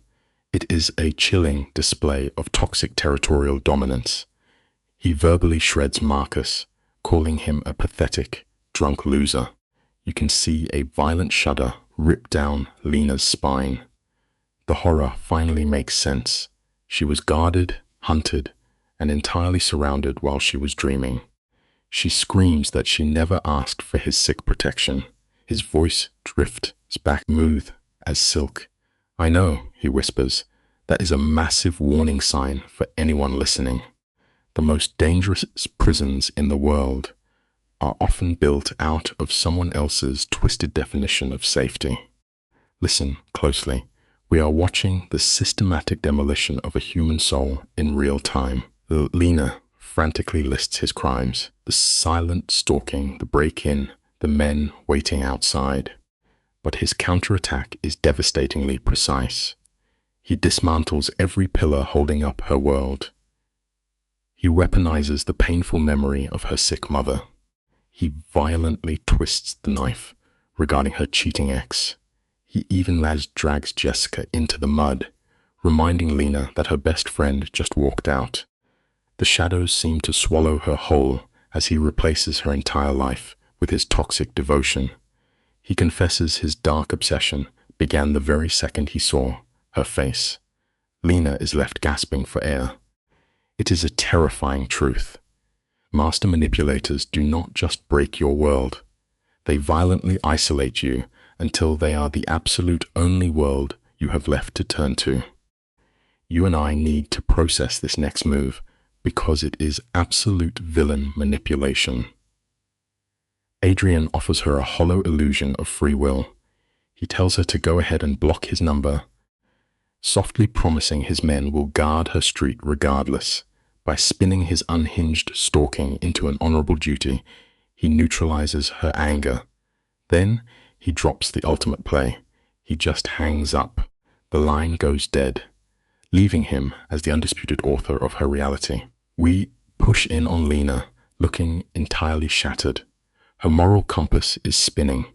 Speaker 2: It is a chilling display of toxic territorial dominance. He verbally shreds Marcus, calling him a pathetic, drunk loser. You can see a violent shudder rip down Lena's spine. The horror finally makes sense. She was guarded, hunted, and entirely surrounded while she was dreaming. She screams that she never asked for his sick protection. His voice drifts back smooth as silk. "I know," he whispers. "That is a massive warning sign for anyone listening. The most dangerous prisons in the world are often built out of someone else's twisted definition of safety." Listen closely. We are watching the systematic demolition of a human soul in real time. Lena frantically lists his crimes: the silent stalking, the break-in, the men waiting outside. But his counterattack is devastatingly precise. He dismantles every pillar holding up her world. He weaponizes the painful memory of her sick mother. He violently twists the knife regarding her cheating ex. He even drags Jessica into the mud, reminding Lena that her best friend just walked out. The shadows seem to swallow her whole as he replaces her entire life with his toxic devotion. He confesses his dark obsession began the very second he saw her face. Lena is left gasping for air. It is a terrifying truth. Master manipulators do not just break your world. They violently isolate you until they are the absolute only world you have left to turn to. You and I need to process this next move because it is absolute villain manipulation. Adrian offers her a hollow illusion of free will. He tells her to go ahead and block his number, softly promising his men will guard her street regardless. By spinning his unhinged stalking into an honorable duty, he neutralizes her anger. Then he drops the ultimate play. He just hangs up. The line goes dead, leaving him as the undisputed author of her reality. We push in on Lena, looking entirely shattered. Her moral compass is spinning.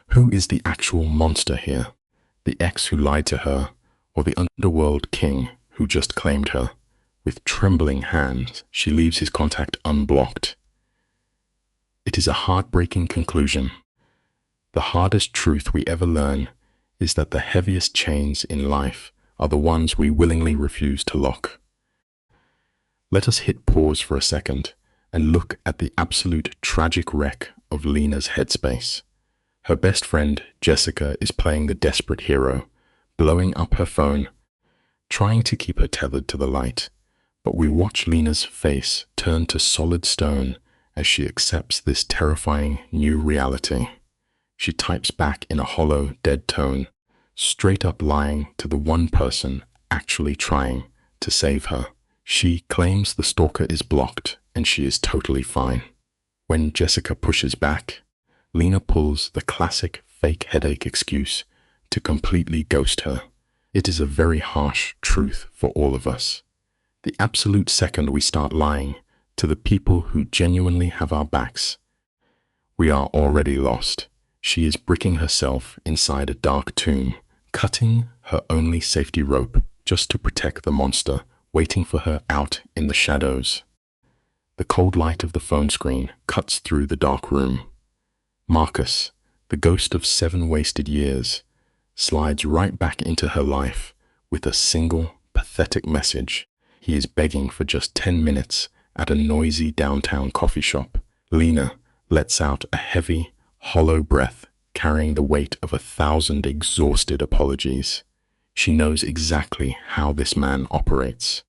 Speaker 2: Who is the actual monster here? The ex who lied to her, or the underworld king who just claimed her? With trembling hands, she leaves his contact unblocked. It is a heartbreaking conclusion. The hardest truth we ever learn is that the heaviest chains in life are the ones we willingly refuse to lock. Let us hit pause for a second and look at the absolute tragic wreck of Lena's headspace. Her best friend, Jessica, is playing the desperate hero, blowing up her phone, trying to keep her tethered to the light. But we watch Lena's face turn to solid stone as she accepts this terrifying new reality. She types back in a hollow, dead tone, straight up lying to the one person actually trying to save her. She claims the stalker is blocked and she is totally fine. When Jessica pushes back, Lena pulls the classic fake headache excuse to completely ghost her. It is a very harsh truth for all of us. The absolute second we start lying to the people who genuinely have our backs, we are already lost. She is bricking herself inside a dark tomb, cutting her only safety rope just to protect the monster waiting for her out in the shadows. The cold light of the phone screen cuts through the dark room. Marcus, the ghost of 7 wasted years, slides right back into her life with a single pathetic message. He is begging for just 10 minutes at a noisy downtown coffee shop. Lena lets out a heavy, hollow breath, carrying the weight of 1,000 exhausted apologies. She knows exactly how this man operates.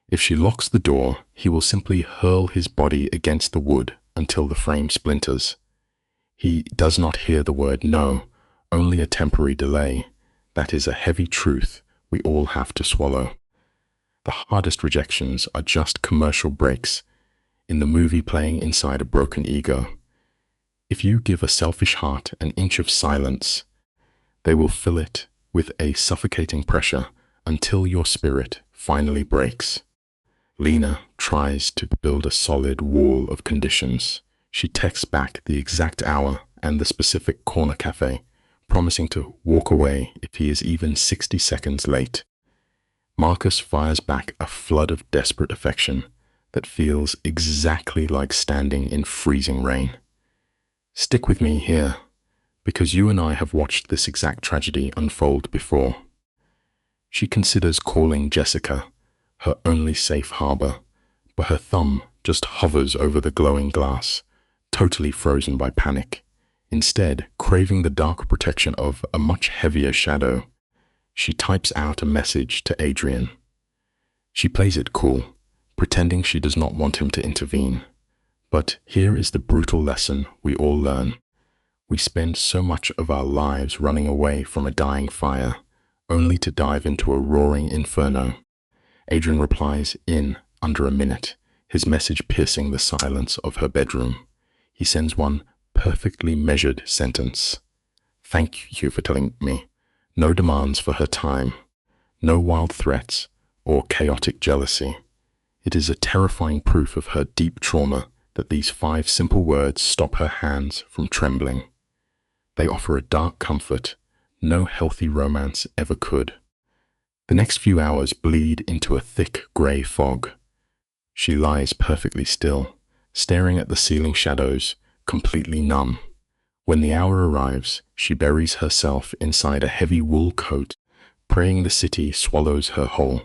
Speaker 2: If she locks the door, he will simply hurl his body against the wood until the frame splinters. He does not hear the word no, only a temporary delay. That is a heavy truth we all have to swallow. The hardest rejections are just commercial breaks. in the movie playing inside a broken ego. If you give a selfish heart an inch of silence, they will fill it with a suffocating pressure until your spirit finally breaks. Lena tries to build a solid wall of conditions. She texts back the exact hour and the specific corner cafe, promising to walk away if he is even 60 seconds late. Marcus fires back a flood of desperate affection that feels exactly like standing in freezing rain. Stick with me here, because you and I have watched this exact tragedy unfold before. She considers calling Jessica, her only safe harbor, but her thumb just hovers over the glowing glass, totally frozen by panic. Instead, craving the dark protection of a much heavier shadow, she types out a message to Adrian. She plays it cool, pretending she does not want him to intervene. But here is the brutal lesson we all learn. We spend so much of our lives running away from a dying fire, only to dive into a roaring inferno. Adrian replies in under a minute, his message piercing the silence of her bedroom. He sends one perfectly measured sentence. Thank you for telling me. No demands for her time, no wild threats or chaotic jealousy. It is a terrifying proof of her deep trauma that these 5 simple words stop her hands from trembling. They offer a dark comfort no healthy romance ever could. The next few hours bleed into a thick grey fog. She lies perfectly still, staring at the ceiling shadows, completely numb. When the hour arrives, she buries herself inside a heavy wool coat, praying the city swallows her whole.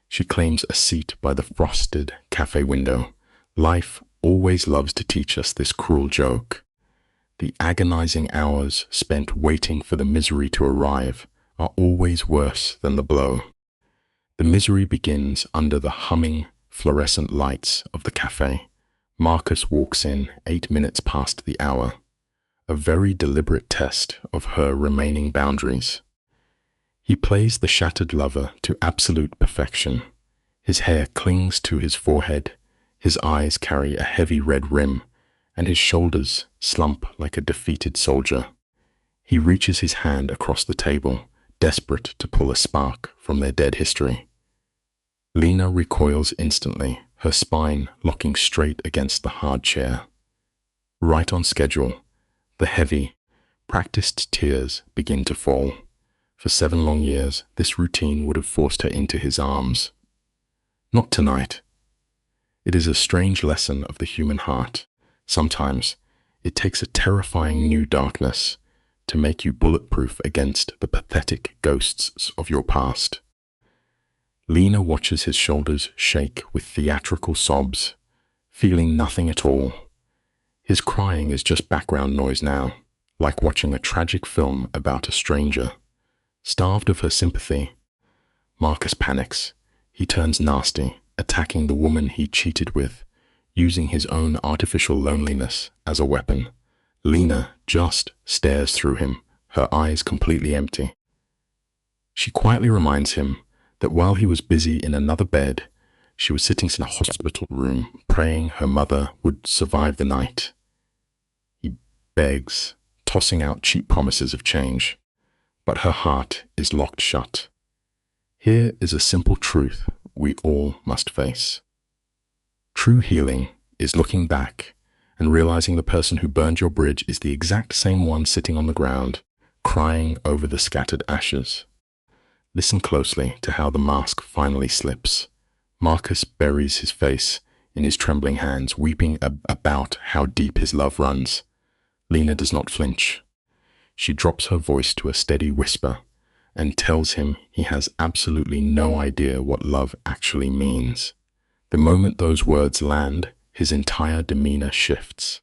Speaker 2: She claims a seat by the frosted cafe window. Life always loves to teach us this cruel joke. The agonizing hours spent waiting for the misery to arrive are always worse than the blow. The misery begins under the humming, fluorescent lights of the cafe. Marcus walks in 8 minutes past the hour, a very deliberate test of her remaining boundaries. He plays the shattered lover to absolute perfection. His hair clings to his forehead, his eyes carry a heavy red rim, and his shoulders slump like a defeated soldier. He reaches his hand across the table, desperate to pull a spark from their dead history. Lena recoils instantly, her spine locking straight against the hard chair. Right on schedule, the heavy, practiced tears begin to fall. For 7 long years, this routine would have forced her into his arms. Not tonight. It is a strange lesson of the human heart. Sometimes, it takes a terrifying new darkness to make you bulletproof against the pathetic ghosts of your past. Lena watches his shoulders shake with theatrical sobs, feeling nothing at all. His crying is just background noise now, like watching a tragic film about a stranger. Starved of her sympathy, Marcus panics. He turns nasty, attacking the woman he cheated with, using his own artificial loneliness as a weapon. Lena just stares through him, her eyes completely empty. She quietly reminds him that while he was busy in another bed, she was sitting in a hospital room praying her mother would survive the night. He begs, tossing out cheap promises of change, but her heart is locked shut. Here is a simple truth we all must face. True healing is looking back and realizing the person who burned your bridge is the exact same one sitting on the ground, crying over the scattered ashes. Listen closely to how the mask finally slips. Marcus buries his face in his trembling hands, weeping about how deep his love runs. Lena does not flinch. She drops her voice to a steady whisper and tells him he has absolutely no idea what love actually means. The moment those words land, his entire demeanor shifts.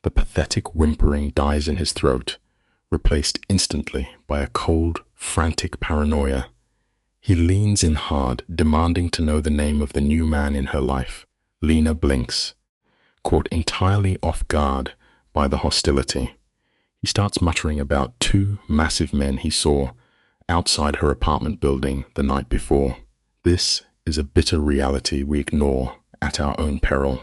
Speaker 2: The pathetic whimpering dies in his throat, replaced instantly by a cold, frantic paranoia. He leans in hard, demanding to know the name of the new man in her life. Lena blinks, caught entirely off guard by the hostility. He starts muttering about 2 massive men he saw outside her apartment building the night before. This is a bitter reality we ignore at our own peril.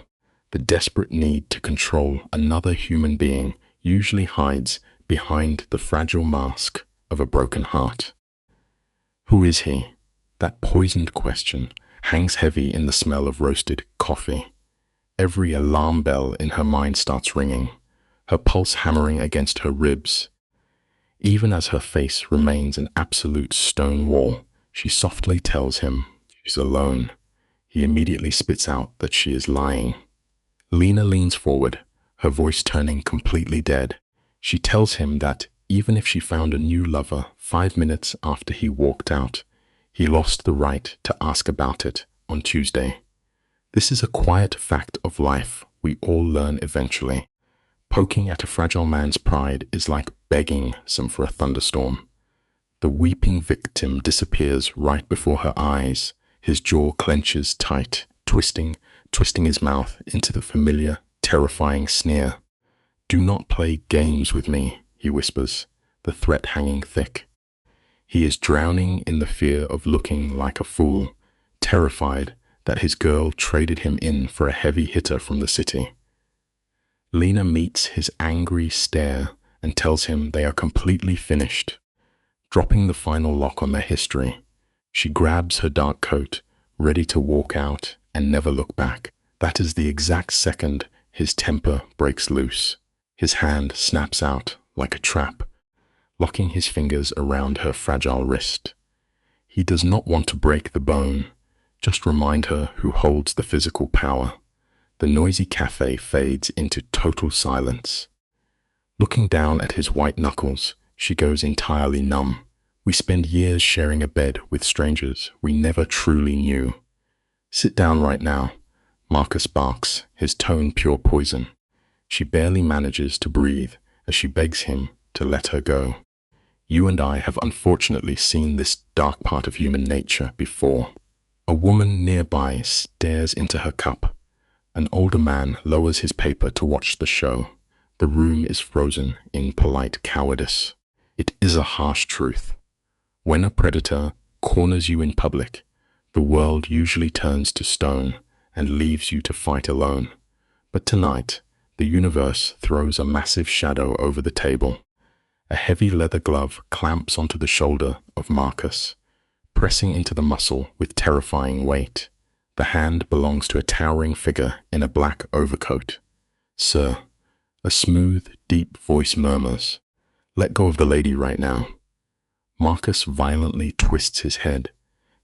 Speaker 2: The desperate need to control another human being usually hides behind the fragile mask of a broken heart. Who is he? That poisoned question hangs heavy in the smell of roasted coffee. Every alarm bell in her mind starts ringing, her pulse hammering against her ribs. Even as her face remains an absolute stone wall, she softly tells him she's alone. He immediately spits out that she is lying. Lena leans forward, her voice turning completely dead. She tells him that even if she found a new lover 5 minutes after he walked out, he lost the right to ask about it on Tuesday. This is a quiet fact of life we all learn eventually. Poking at a fragile man's pride is like begging some for a thunderstorm. The weeping victim disappears right before her eyes. His jaw clenches tight, twisting his mouth into the familiar, terrifying sneer. "Do not play games with me," he whispers, the threat hanging thick. He is drowning in the fear of looking like a fool, terrified that his girl traded him in for a heavy hitter from the city. Lena meets his angry stare and tells him they are completely finished. Dropping the final lock on their history, she grabs her dark coat, ready to walk out and never look back. That is the exact second his temper breaks loose. His hand snaps out like a trap, locking his fingers around her fragile wrist. He does not want to break the bone, just remind her who holds the physical power. The noisy cafe fades into total silence. Looking down at his white knuckles, she goes entirely numb. We spend years sharing a bed with strangers we never truly knew. "Sit down right now," Marcus barks, his tone pure poison. She barely manages to breathe as she begs him to let her go. "You and I have unfortunately seen this dark part of human nature before." A woman nearby stares into her cup. An older man lowers his paper to watch the show. The room is frozen in polite cowardice. It is a harsh truth. When a predator corners you in public, the world usually turns to stone and leaves you to fight alone. But tonight, the universe throws a massive shadow over the table. A heavy leather glove clamps onto the shoulder of Marcus, pressing into the muscle with terrifying weight. The hand belongs to a towering figure in a black overcoat. "Sir," a smooth, deep voice murmurs, "let go of the lady right now." Marcus violently twists his head.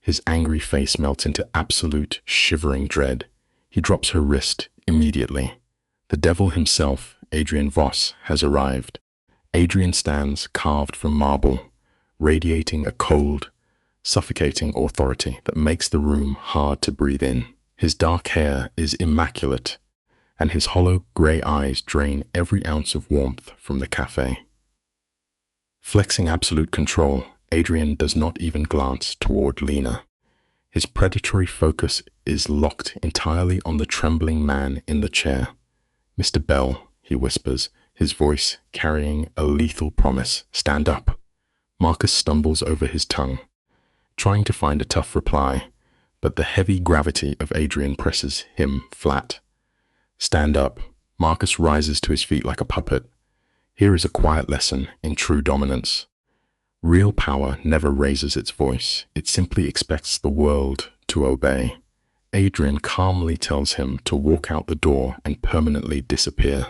Speaker 2: His angry face melts into absolute, shivering dread. He drops her wrist immediately. The devil himself, Adrian Voss, has arrived. Adrian stands carved from marble, radiating a cold, suffocating authority that makes the room hard to breathe in. His dark hair is immaculate, and his hollow grey eyes drain every ounce of warmth from the cafe. Flexing absolute control, Adrian does not even glance toward Lena. His predatory focus is locked entirely on the trembling man in the chair. "Mr. Bell," he whispers, his voice carrying a lethal promise, "stand up." Marcus stumbles over his tongue, trying to find a tough reply, but the heavy gravity of Adrian presses him flat. "Stand up." Marcus rises to his feet like a puppet. Here is a quiet lesson in true dominance. Real power never raises its voice. It simply expects the world to obey. Adrian calmly tells him to walk out the door and permanently disappear.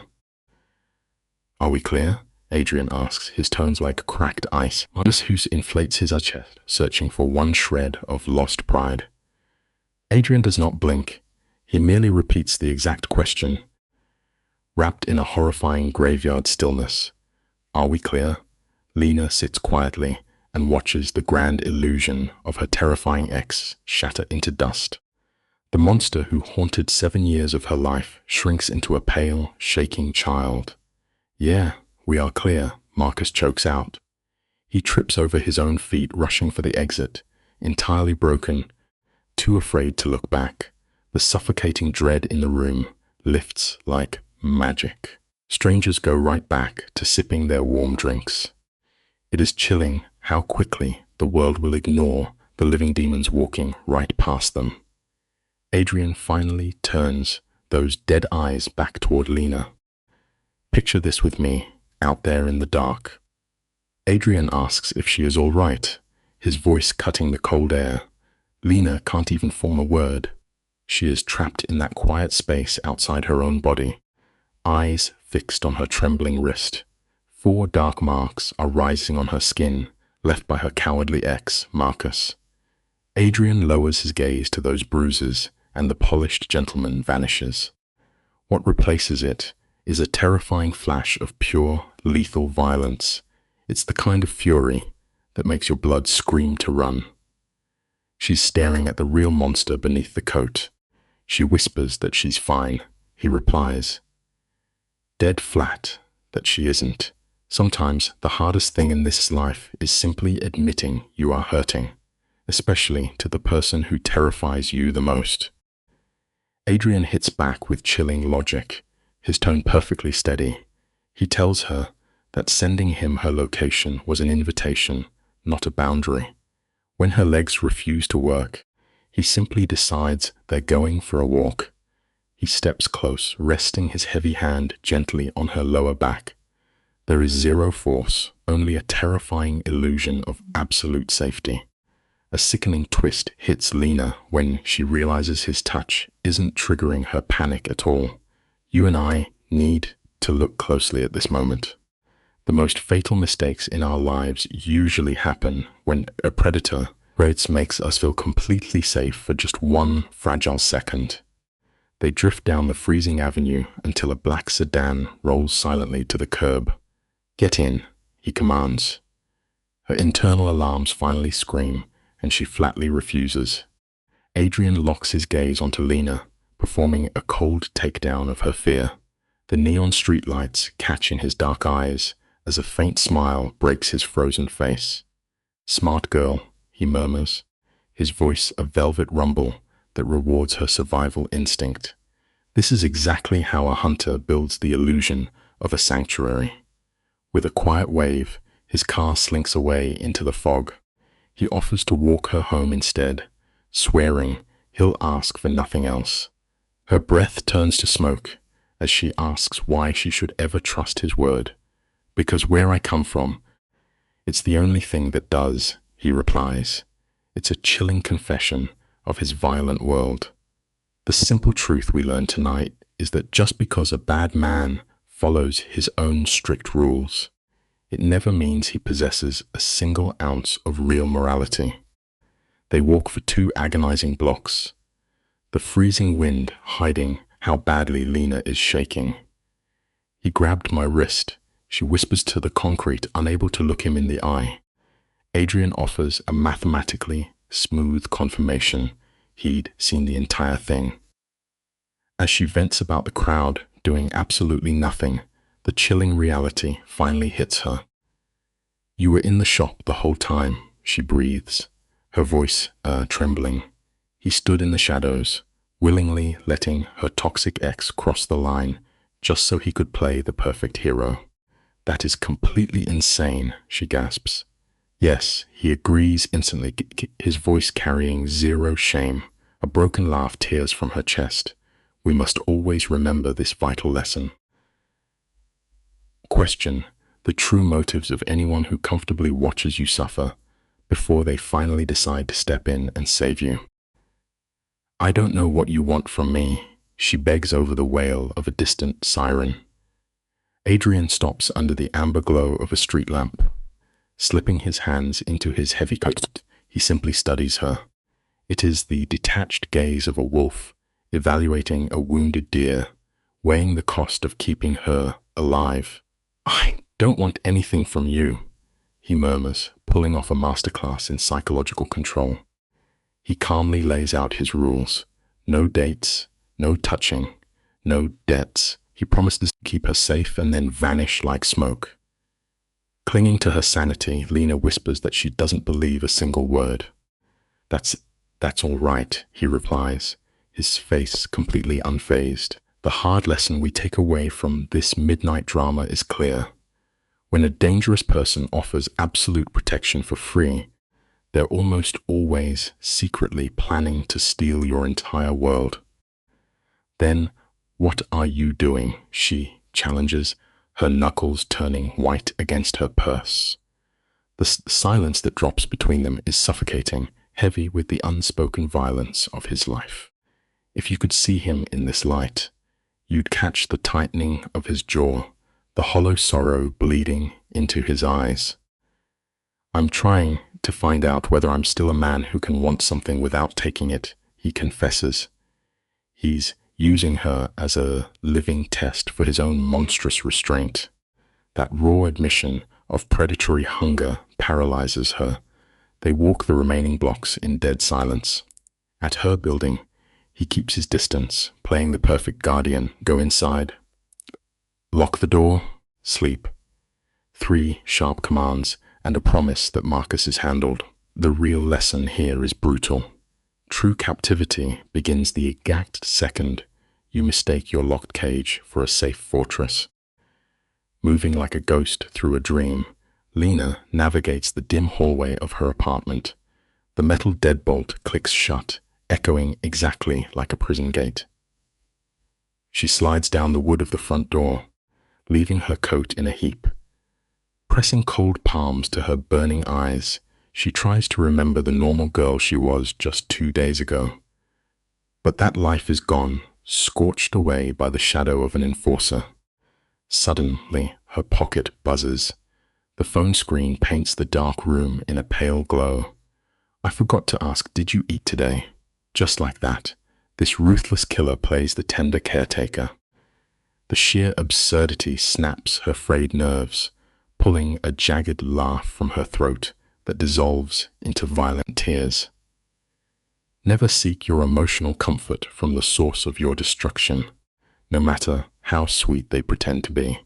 Speaker 2: "Are we clear?" Adrian asks, his tones like cracked ice. Marcus inflates his chest, searching for one shred of lost pride. Adrian does not blink. He merely repeats the exact question. Wrapped in a horrifying graveyard stillness, "Are we clear?" Lena sits quietly and watches the grand illusion of her terrifying ex shatter into dust. The monster who haunted 7 years of her life shrinks into a pale, shaking child. "Yeah, we are clear," Marcus chokes out. He trips over his own feet, rushing for the exit, entirely broken, too afraid to look back. The suffocating dread in the room lifts like magic. Strangers go right back to sipping their warm drinks. It is chilling how quickly the world will ignore the living demons walking right past them. Adrian finally turns those dead eyes back toward Lena. Picture this with me, out there in the dark. Adrian asks if she is all right, his voice cutting the cold air. Lena can't even form a word. She is trapped in that quiet space outside her own body, eyes fixed on her trembling wrist. 4 dark marks are rising on her skin, left by her cowardly ex, Marcus. Adrian lowers his gaze to those bruises, and the polished gentleman vanishes. What replaces it is a terrifying flash of pure, lethal violence. It's the kind of fury that makes your blood scream to run. She's staring at the real monster beneath the coat. She whispers that she's fine. He replies, dead flat, that she isn't. Sometimes the hardest thing in this life is simply admitting you are hurting, especially to the person who terrifies you the most. Adrian hits back with chilling logic, his tone perfectly steady. He tells her that sending him her location was an invitation, not a boundary. When her legs refuse to work, he simply decides they're going for a walk. He steps close, resting his heavy hand gently on her lower back. There is zero force, only a terrifying illusion of absolute safety. A sickening twist hits Lena when she realizes his touch isn't triggering her panic at all. You and I need to look closely at this moment. The most fatal mistakes in our lives usually happen when a predator makes us feel completely safe for just one fragile second. They drift down the freezing avenue until a black sedan rolls silently to the curb. Get in, he commands. Her internal alarms finally scream, and she flatly refuses. Adrian locks his gaze onto Lena, performing a cold takedown of her fear. The neon streetlights catch in his dark eyes as a faint smile breaks his frozen face. Smart girl, he murmurs, his voice a velvet rumble that rewards her survival instinct. This is exactly how a hunter builds the illusion of a sanctuary. With a quiet wave, his car slinks away into the fog. He offers to walk her home instead, swearing he'll ask for nothing else. Her breath turns to smoke as she asks why she should ever trust his word. Because where I come from, it's the only thing that does, he replies. It's a chilling confession of his violent world. The simple truth we learn tonight is that just because a bad man follows his own strict rules, it never means he possesses a single ounce of real morality. They walk for 2 agonizing blocks, the freezing wind hiding how badly Lena is shaking. He grabbed my wrist, she whispers to the concrete, unable to look him in the eye. Adrian offers a mathematically smooth confirmation he'd seen the entire thing. As she vents about the crowd doing absolutely nothing, the chilling reality finally hits her. You were in the shop the whole time, she breathes, her voice trembling. He stood in the shadows, willingly letting her toxic ex cross the line just so he could play the perfect hero. That is completely insane, she gasps. Yes, he agrees instantly, his voice carrying zero shame. A broken laugh tears from her chest. We must always remember this vital lesson. Question the true motives of anyone who comfortably watches you suffer before they finally decide to step in and save you. I don't know what you want from me, she begs over the wail of a distant siren. Adrian stops under the amber glow of a street lamp. Slipping his hands into his heavy coat, he simply studies her. It is the detached gaze of a wolf, evaluating a wounded deer, weighing the cost of keeping her alive. I don't want anything from you, he murmurs, pulling off a masterclass in psychological control. He calmly lays out his rules. No dates, no touching, no debts. He promises to keep her safe and then vanish like smoke. Clinging to her sanity, Lena whispers that she doesn't believe a single word. That's all right, he replies, his face completely unfazed. The hard lesson we take away from this midnight drama is clear. When a dangerous person offers absolute protection for free, they're almost always secretly planning to steal your entire world. Then, "What are you doing?" she challenges, her knuckles turning white against her purse. The silence that drops between them is suffocating, heavy with the unspoken violence of his life. If you could see him in this light, you'd catch the tightening of his jaw, the hollow sorrow bleeding into his eyes. "I'm trying to find out whether I'm still a man who can want something without taking it," he confesses. He's using her as a living test for his own monstrous restraint. That raw admission of predatory hunger paralyzes her. They walk the remaining blocks in dead silence. At her building, he keeps his distance, playing the perfect guardian. Go inside. Lock the door. Sleep. 3 sharp commands and a promise that Marcus is handled. The real lesson here is brutal. True captivity begins the exact second you mistake your locked cage for a safe fortress. Moving like a ghost through a dream, Lena navigates the dim hallway of her apartment. The metal deadbolt clicks shut, echoing exactly like a prison gate. She slides down the wood of the front door, leaving her coat in a heap. Pressing cold palms to her burning eyes, she tries to remember the normal girl she was just 2 days ago. But that life is gone, scorched away by the shadow of an enforcer. Suddenly, her pocket buzzes. The phone screen paints the dark room in a pale glow. "I forgot to ask, did you eat today?" Just like that, this ruthless killer plays the tender caretaker. The sheer absurdity snaps her frayed nerves, pulling a jagged laugh from her throat that dissolves into violent tears. Never seek your emotional comfort from the source of your destruction, no matter how sweet they pretend to be.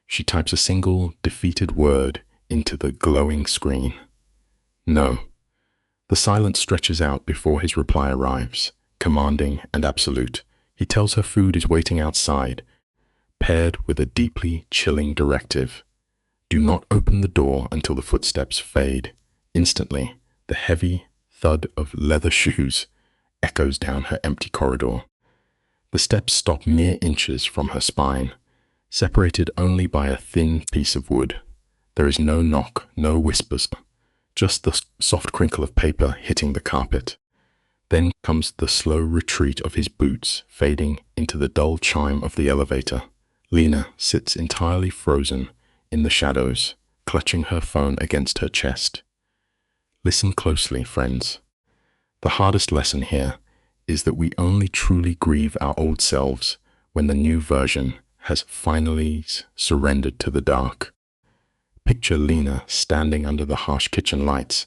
Speaker 2: She types a single defeated word into the glowing screen. "No." The silence stretches out before his reply arrives, commanding and absolute. He tells her food is waiting outside, paired with a deeply chilling directive. Do not open the door until the footsteps fade. Instantly, the heavy thud of leather shoes echoes down her empty corridor. The steps stop mere inches from her spine, separated only by a thin piece of wood. There is no knock, no whispers, just the soft crinkle of paper hitting the carpet. Then comes the slow retreat of his boots, fading into the dull chime of the elevator. Lena sits entirely frozen in the shadows, clutching her phone against her chest. Listen closely, friends. The hardest lesson here is that we only truly grieve our old selves when the new version has finally surrendered to the dark. Picture Lena standing under the harsh kitchen lights,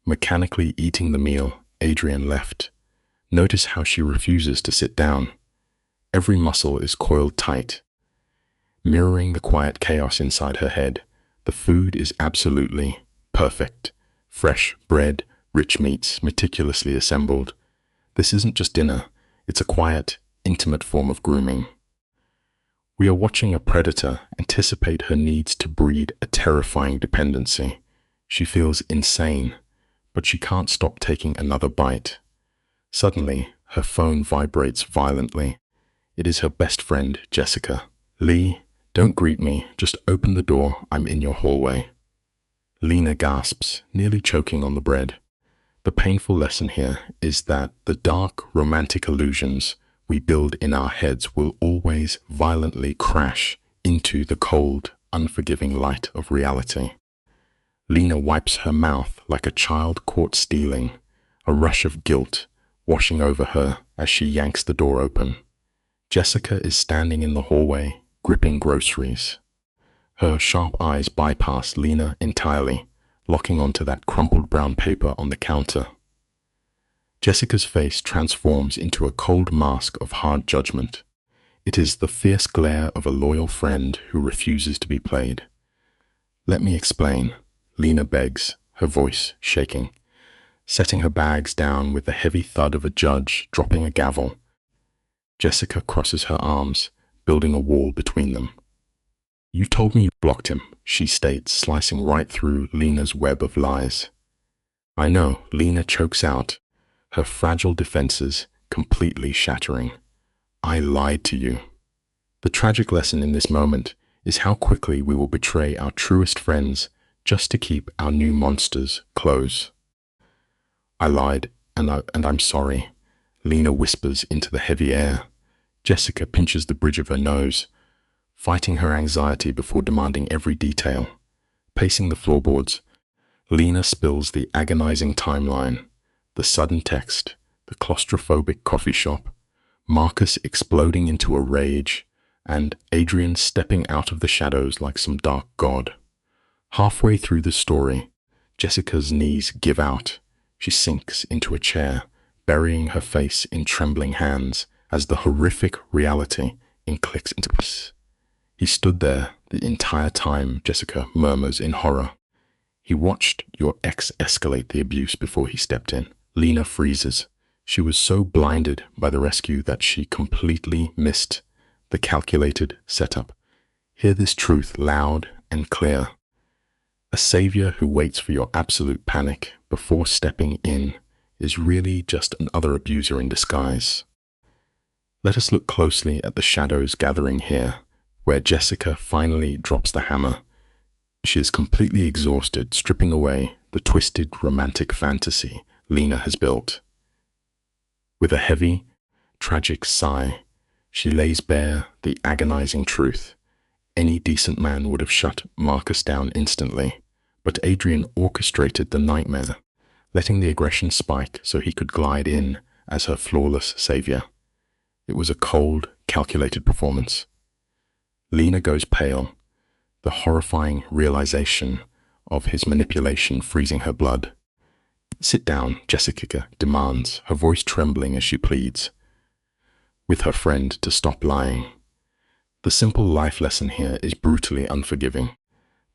Speaker 2: mechanically eating the meal Adrian left. Notice how she refuses to sit down. Every muscle is coiled tight. Mirroring the quiet chaos inside her head, the food is absolutely perfect. Fresh bread, rich meats, meticulously assembled. This isn't just dinner, it's a quiet, intimate form of grooming. We are watching a predator anticipate her needs to breed a terrifying dependency. She feels insane, but she can't stop taking another bite. Suddenly, her phone vibrates violently. It is her best friend, Jessica. "Lee, don't greet me, just open the door, I'm in your hallway." Lena gasps, nearly choking on the bread. The painful lesson here is that the dark, romantic illusions we build in our heads will always violently crash into the cold, unforgiving light of reality. Lena wipes her mouth like a child caught stealing, a rush of guilt washing over her as she yanks the door open. Jessica is standing in the hallway, gripping groceries. Her sharp eyes bypass Lena entirely, locking onto that crumpled brown paper on the counter. Jessica's face transforms into a cold mask of hard judgment. It is the fierce glare of a loyal friend who refuses to be played. "Let me explain," Lena begs, her voice shaking, setting her bags down with the heavy thud of a judge dropping a gavel. Jessica crosses her arms, building a wall between them. "You told me you blocked him," she states, slicing right through Lena's web of lies. "I know," Lena chokes out, her fragile defenses completely shattering. I lied to you. The tragic lesson in this moment is how quickly we will betray our truest friends just to keep our new monsters close. I lied, and I'm sorry, Lena whispers into the heavy air. Jessica pinches the bridge of her nose, fighting her anxiety before demanding every detail. Pacing the floorboards, Lena spills the agonizing timeline, the sudden text, the claustrophobic coffee shop, Marcus exploding into a rage, and Adrian stepping out of the shadows like some dark god. Halfway through the story, Jessica's knees give out. She sinks into a chair, burying her face in trembling hands as the horrific reality clicks into place. He stood there the entire time, Jessica murmurs in horror. He watched your ex escalate the abuse before he stepped in. Lena freezes. She was so blinded by the rescue that she completely missed the calculated setup. Hear this truth loud and clear. A savior who waits for your absolute panic before stepping in is really just another abuser in disguise. Let us look closely at the shadows gathering here, where Jessica finally drops the hammer. She is completely exhausted, stripping away the twisted romantic fantasy Lena has built. With a heavy, tragic sigh, she lays bare the agonizing truth. Any decent man would have shut Marcus down instantly, but Adrian orchestrated the nightmare, letting the aggression spike so he could glide in as her flawless savior. It was a cold, calculated performance. Lena goes pale, the horrifying realization of his manipulation freezing her blood. "Sit down," Jessica demands, her voice trembling as she pleads with her friend to stop lying. The simple life lesson here is brutally unforgiving.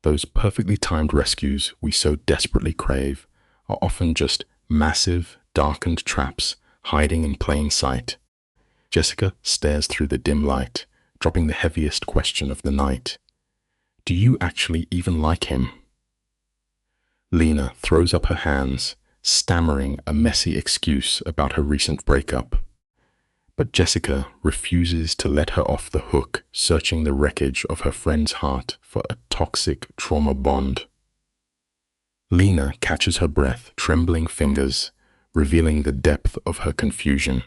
Speaker 2: Those perfectly timed rescues we so desperately crave are often just massive, darkened traps hiding in plain sight. Jessica stares through the dim light, dropping the heaviest question of the night. Do you actually even like him? Lena throws up her hands, stammering a messy excuse about her recent breakup. But Jessica refuses to let her off the hook, searching the wreckage of her friend's heart for a toxic trauma bond. Lena catches her breath, trembling fingers, revealing the depth of her confusion.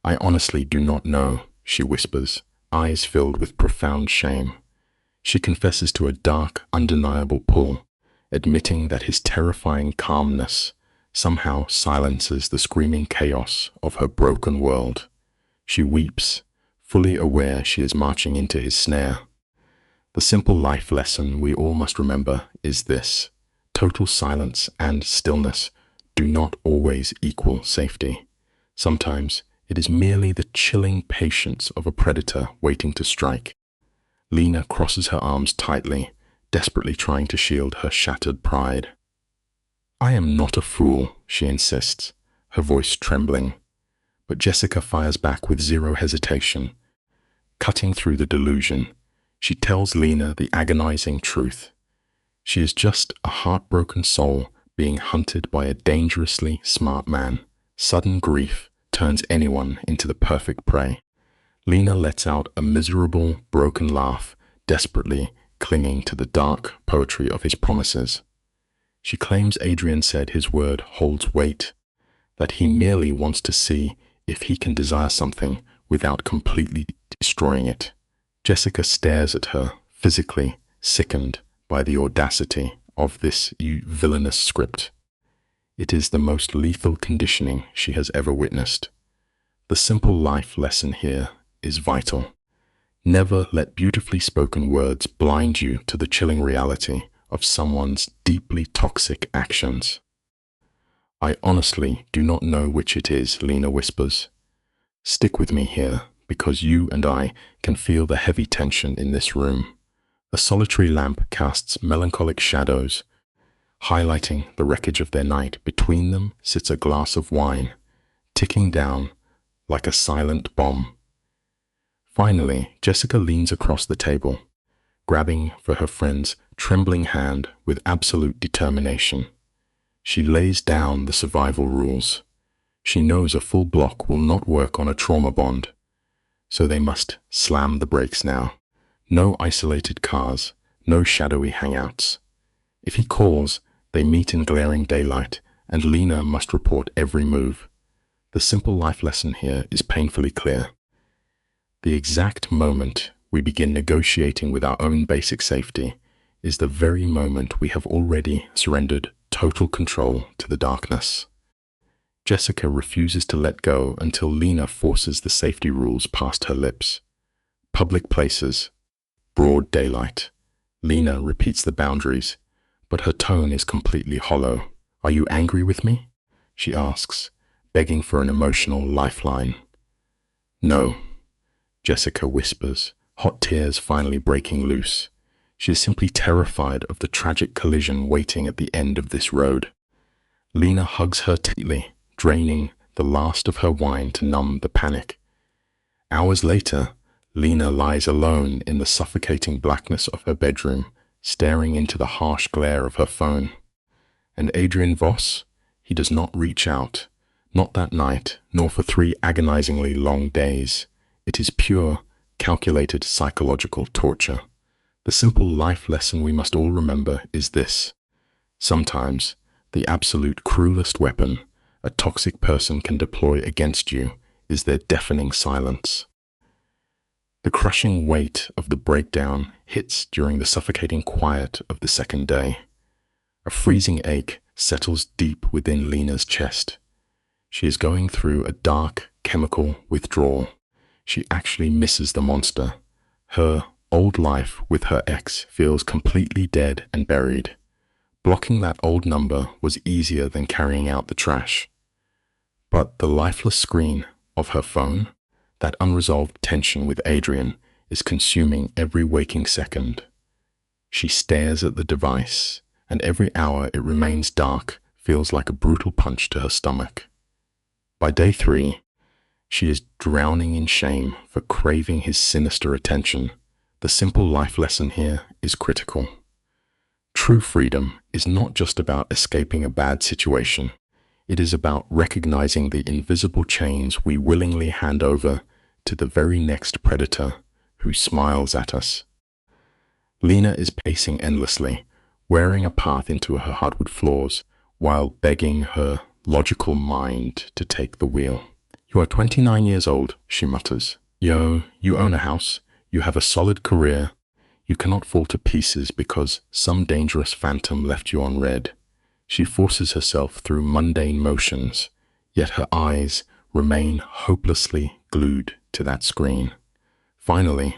Speaker 2: "I honestly do not know," she whispers, eyes filled with profound shame. She confesses to a dark, undeniable pull, admitting that his terrifying calmness somehow silences the screaming chaos of her broken world. She weeps, fully aware she is marching into his snare. The simple life lesson we all must remember is this: total silence and stillness do not always equal safety. Sometimes it is merely the chilling patience of a predator waiting to strike. Lena crosses her arms tightly, desperately trying to shield her shattered pride. "I am not a fool," she insists, her voice trembling. But Jessica fires back with zero hesitation. Cutting through the delusion, she tells Lena the agonizing truth. She is just a heartbroken soul being hunted by a dangerously smart man. Sudden grief turns anyone into the perfect prey. Lena lets out a miserable, broken laugh, desperately clinging to the dark poetry of his promises. She claims Adrian said his word holds weight, that he merely wants to see if he can desire something without completely destroying it. Jessica stares at her, physically sickened by the audacity of this villainous script. It is the most lethal conditioning she has ever witnessed. The simple life lesson here is vital. Never let beautifully spoken words blind you to the chilling reality of someone's deeply toxic actions. "I honestly do not know which it is," Lena whispers. "Stick with me here, because you and I can feel the heavy tension in this room." A solitary lamp casts melancholic shadows, highlighting the wreckage of their night. Between them sits a glass of wine, ticking down like a silent bomb. Finally, Jessica leans across the table, grabbing for her friend's trembling hand with absolute determination. She lays down the survival rules. She knows a full block will not work on a trauma bond. so they must slam the brakes now. No isolated cars, no shadowy hangouts. If he calls, they meet in glaring daylight, and Lena must report every move. The simple life lesson here is painfully clear. The exact moment we begin negotiating with our own basic safety is the very moment we have already surrendered total control to the darkness. Jessica refuses to let go until Lena forces the safety rules past her lips. Public places, broad daylight. Lena repeats the boundaries, but her tone is completely hollow. "Are you angry with me?" she asks, begging for an emotional lifeline. "No," Jessica whispers, hot tears finally breaking loose. She is simply terrified of the tragic collision waiting at the end of this road. Lena hugs her tightly, draining the last of her wine to numb the panic. Hours later, Lena lies alone in the suffocating blackness of her bedroom, staring into the harsh glare of her phone. And Adrian Voss? He does not reach out. Not that night, nor for 3 agonizingly long days. It is pure, calculated psychological torture. The simple life lesson we must all remember is this. Sometimes, the absolute cruelest weapon a toxic person can deploy against you is their deafening silence. The crushing weight of the breakdown hits during the suffocating quiet of the second day. A freezing ache settles deep within Lena's chest. She is going through a dark chemical withdrawal. She actually misses the monster. Her old life with her ex feels completely dead and buried. Blocking that old number was easier than carrying out the trash. But the lifeless screen of her phone, that unresolved tension with Adrian, is consuming every waking second. She stares at the device, and every hour it remains dark feels like a brutal punch to her stomach. By day 3, she is drowning in shame for craving his sinister attention. The simple life lesson here is critical. True freedom is not just about escaping a bad situation. It is about recognizing the invisible chains we willingly hand over to the very next predator who smiles at us. Lena is pacing endlessly, wearing a path into her hardwood floors, while begging her logical mind to take the wheel. "You are 29 years old," she mutters. You own a house, you have a solid career. You cannot fall to pieces because some dangerous phantom left you on red. She forces herself through mundane motions, yet her eyes remain hopelessly glued to that screen. Finally,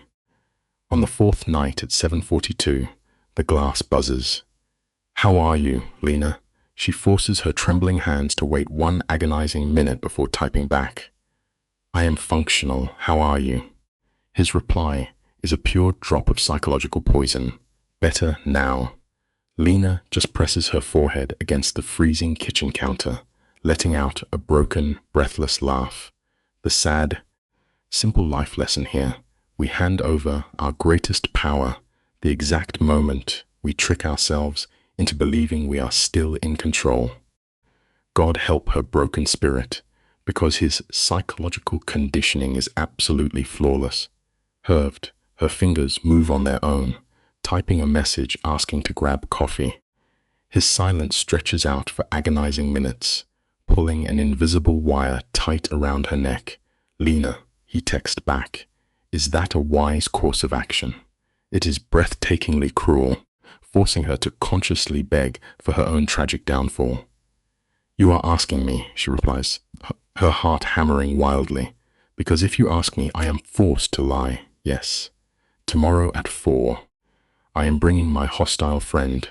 Speaker 2: on the 4th night at 7:42, the glass buzzes. "How are you, Lena?" She forces her trembling hands to wait 1 agonizing minute before typing back. "I am functional. How are you?" His reply is a pure drop of psychological poison. "Better now." Lena just presses her forehead against the freezing kitchen counter, letting out a broken, breathless laugh. The sad, simple life lesson here: we hand over our greatest power the exact moment we trick ourselves into believing we are still in control. God help her broken spirit, because his psychological conditioning is absolutely flawless. Herved, her fingers move on their own, typing a message asking to grab coffee. His silence stretches out for agonizing minutes, pulling an invisible wire tight around her neck. "Lena," he texts back, "is that a wise course of action?" It is breathtakingly cruel, forcing her to consciously beg for her own tragic downfall. "You are asking me," she replies, her heart hammering wildly, "because if you ask me, I am forced to lie. Yes. Tomorrow at 4. I am bringing my hostile friend."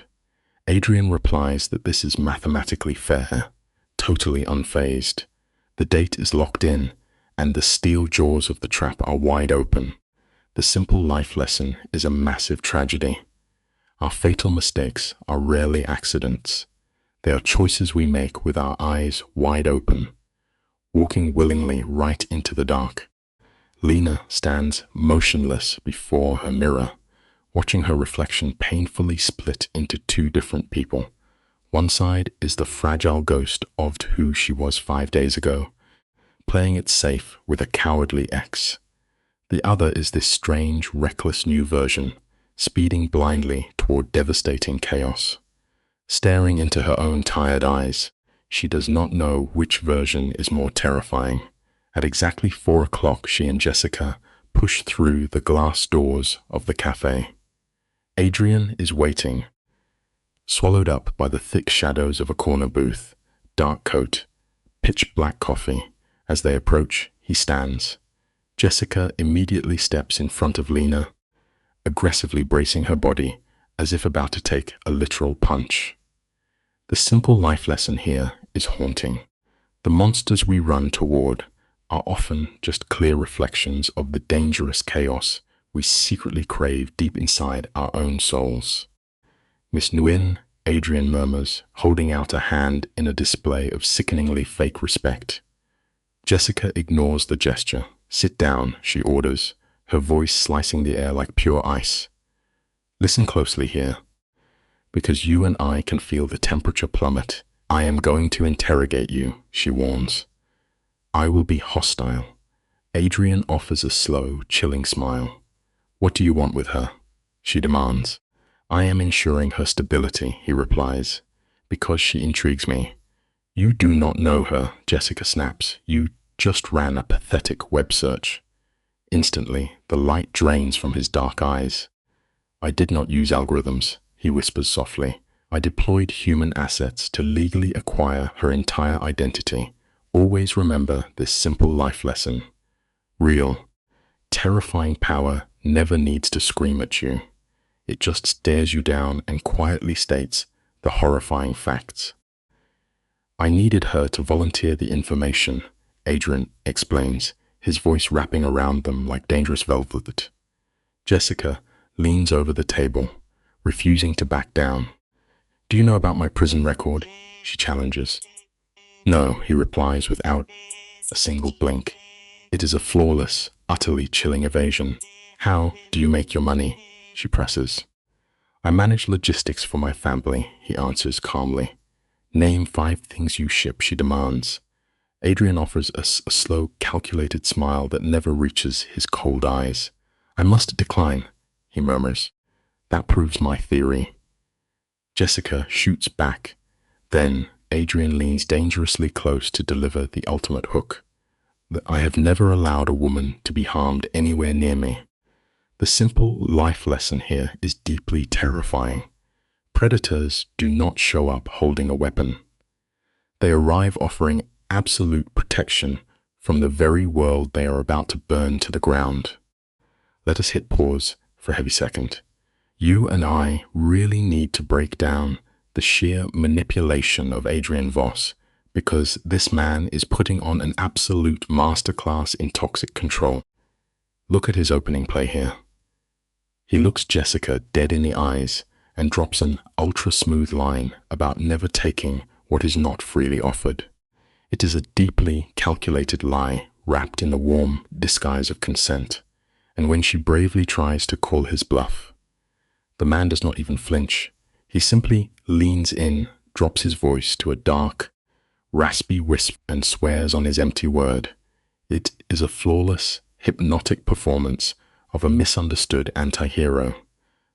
Speaker 2: Adrian replies that this is mathematically fair, totally unfazed. The date is locked in, and the steel jaws of the trap are wide open. The simple life lesson is a massive tragedy. Our fatal mistakes are rarely accidents. They are choices we make with our eyes wide open, walking willingly right into the dark. Lena stands motionless before her mirror, watching her reflection painfully split into 2 different people. One side is the fragile ghost of who she was 5 days ago, playing it safe with a cowardly ex. The other is this strange, reckless new version, speeding blindly toward devastating chaos. Staring into her own tired eyes, she does not know which version is more terrifying. At exactly 4 o'clock, she and Jessica push through the glass doors of the cafe. Adrian is waiting, swallowed up by the thick shadows of a corner booth, dark coat, pitch black coffee. As they approach, he stands. Jessica immediately steps in front of Lena, aggressively bracing her body as if about to take a literal punch. The simple life lesson here is haunting. The monsters we run toward are often just clear reflections of the dangerous chaos we secretly crave deep inside our own souls. Miss Nguyen, Adrian murmurs, holding out a hand in a display of sickeningly fake respect. Jessica ignores the gesture. Sit down, she orders, her voice slicing the air like pure ice. Listen closely here, because you and I can feel the temperature plummet. I am going to interrogate you, she warns. I will be hostile. Adrian offers a slow, chilling smile. What do you want with her? She demands. I am ensuring her stability, he replies, because she intrigues me. You do not know her, Jessica snaps. You just ran a pathetic web search. Instantly, the light drains from his dark eyes. I did not use algorithms, he whispers softly. I deployed human assets to legally acquire her entire identity. Always remember this simple life lesson. Real, terrifying power never needs to scream at you. It just stares you down and quietly states the horrifying facts. I needed her to volunteer the information, Adrian explains, his voice wrapping around them like dangerous velvet. Jessica leans over the table, refusing to back down. Do you know about my prison record? She challenges. No, he replies without a single blink. It is a flawless, utterly chilling evasion. How do you make your money? She presses. I manage logistics for my family, he answers calmly. Name 5 things you ship, she demands. Adrian offers us a slow, calculated smile that never reaches his cold eyes. I must decline, he murmurs. That proves my theory. Jessica shoots back. Then Adrian leans dangerously close to deliver the ultimate hook. I have never allowed a woman to be harmed anywhere near me. The simple life lesson here is deeply terrifying. Predators do not show up holding a weapon. They arrive offering absolute protection from the very world they are about to burn to the ground. Let us hit pause for a heavy second. You and I really need to break down the sheer manipulation of Adrian Voss, because this man is putting on an absolute masterclass in toxic control. Look at his opening play here. He looks Jessica dead in the eyes and drops an ultra-smooth line about never taking what is not freely offered. It is a deeply calculated lie wrapped in the warm disguise of consent, and when she bravely tries to call his bluff, the man does not even flinch. He simply leans in, drops his voice to a dark, raspy wisp and swears on his empty word. It is a flawless, hypnotic performance of a misunderstood anti-hero.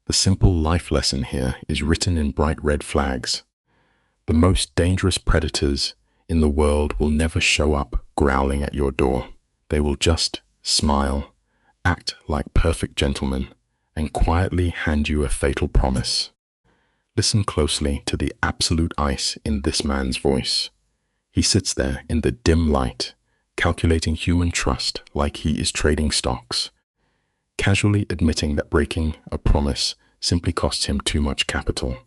Speaker 2: The simple life lesson here is written in bright red flags. The most dangerous predators in the world will never show up growling at your door. They will just smile, act like perfect gentlemen, and quietly hand you a fatal promise. Listen closely to the absolute ice in this man's voice. He sits there in the dim light, calculating human trust like he is trading stocks, casually admitting that breaking a promise simply costs him too much capital.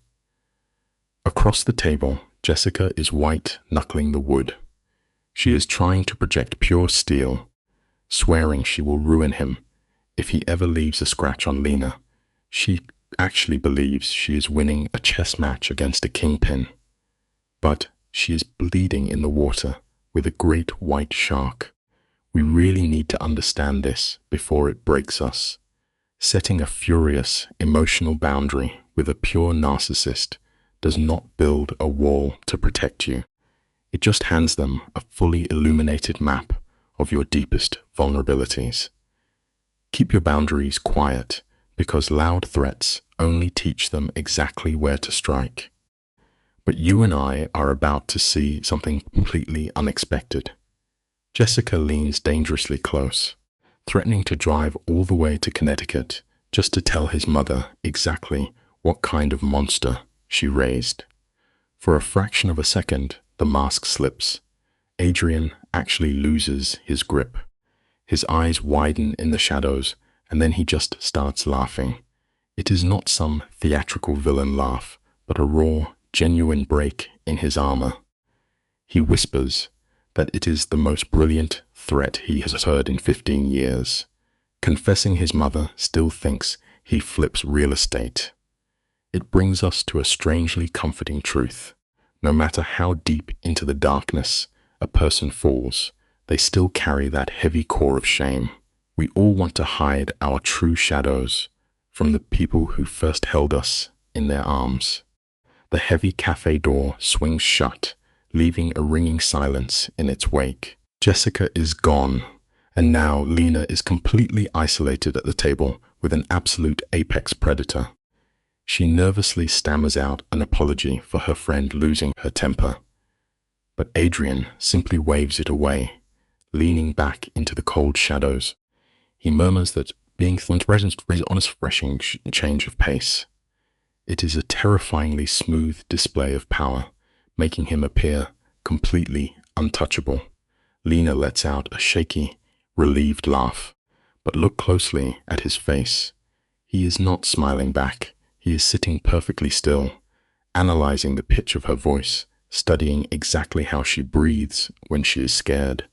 Speaker 2: Across the table, Jessica is white-knuckling the wood. She is trying to project pure steel, swearing she will ruin him if he ever leaves a scratch on Lena. She actually believes she is winning a chess match against a kingpin. But she is bleeding in the water with a great white shark. We really need to understand this before it breaks us. Setting a furious, emotional boundary with a pure narcissist does not build a wall to protect you. It just hands them a fully illuminated map of your deepest vulnerabilities. Keep your boundaries quiet, because loud threats only teach them exactly where to strike. But you and I are about to see something completely unexpected. Jessica leans dangerously close, threatening to drive all the way to Connecticut just to tell his mother exactly what kind of monster she raised. For a fraction of a second, the mask slips. Adrian actually loses his grip. His eyes widen in the shadows, and then he just starts laughing. It is not some theatrical villain laugh, but a raw, genuine break in his armor. He whispers that it is the most brilliant threat he has heard in 15 years. Confessing his mother still thinks he flips real estate. It brings us to a strangely comforting truth. No matter how deep into the darkness a person falls, they still carry that heavy core of shame. We all want to hide our true shadows from the people who first held us in their arms. The heavy cafe door swings shut, leaving a ringing silence in its wake. Jessica is gone, and now Lena is completely isolated at the table with an absolute apex predator. She nervously stammers out an apology for her friend losing her temper. But Adrian simply waves it away, leaning back into the cold shadows. He murmurs that being thrown present is on a refreshing change of pace. It is a terrifyingly smooth display of power, making him appear completely untouchable. Lena lets out a shaky, relieved laugh, but look closely at his face. He is not smiling back. He is sitting perfectly still, analyzing the pitch of her voice, studying exactly how she breathes when she is scared.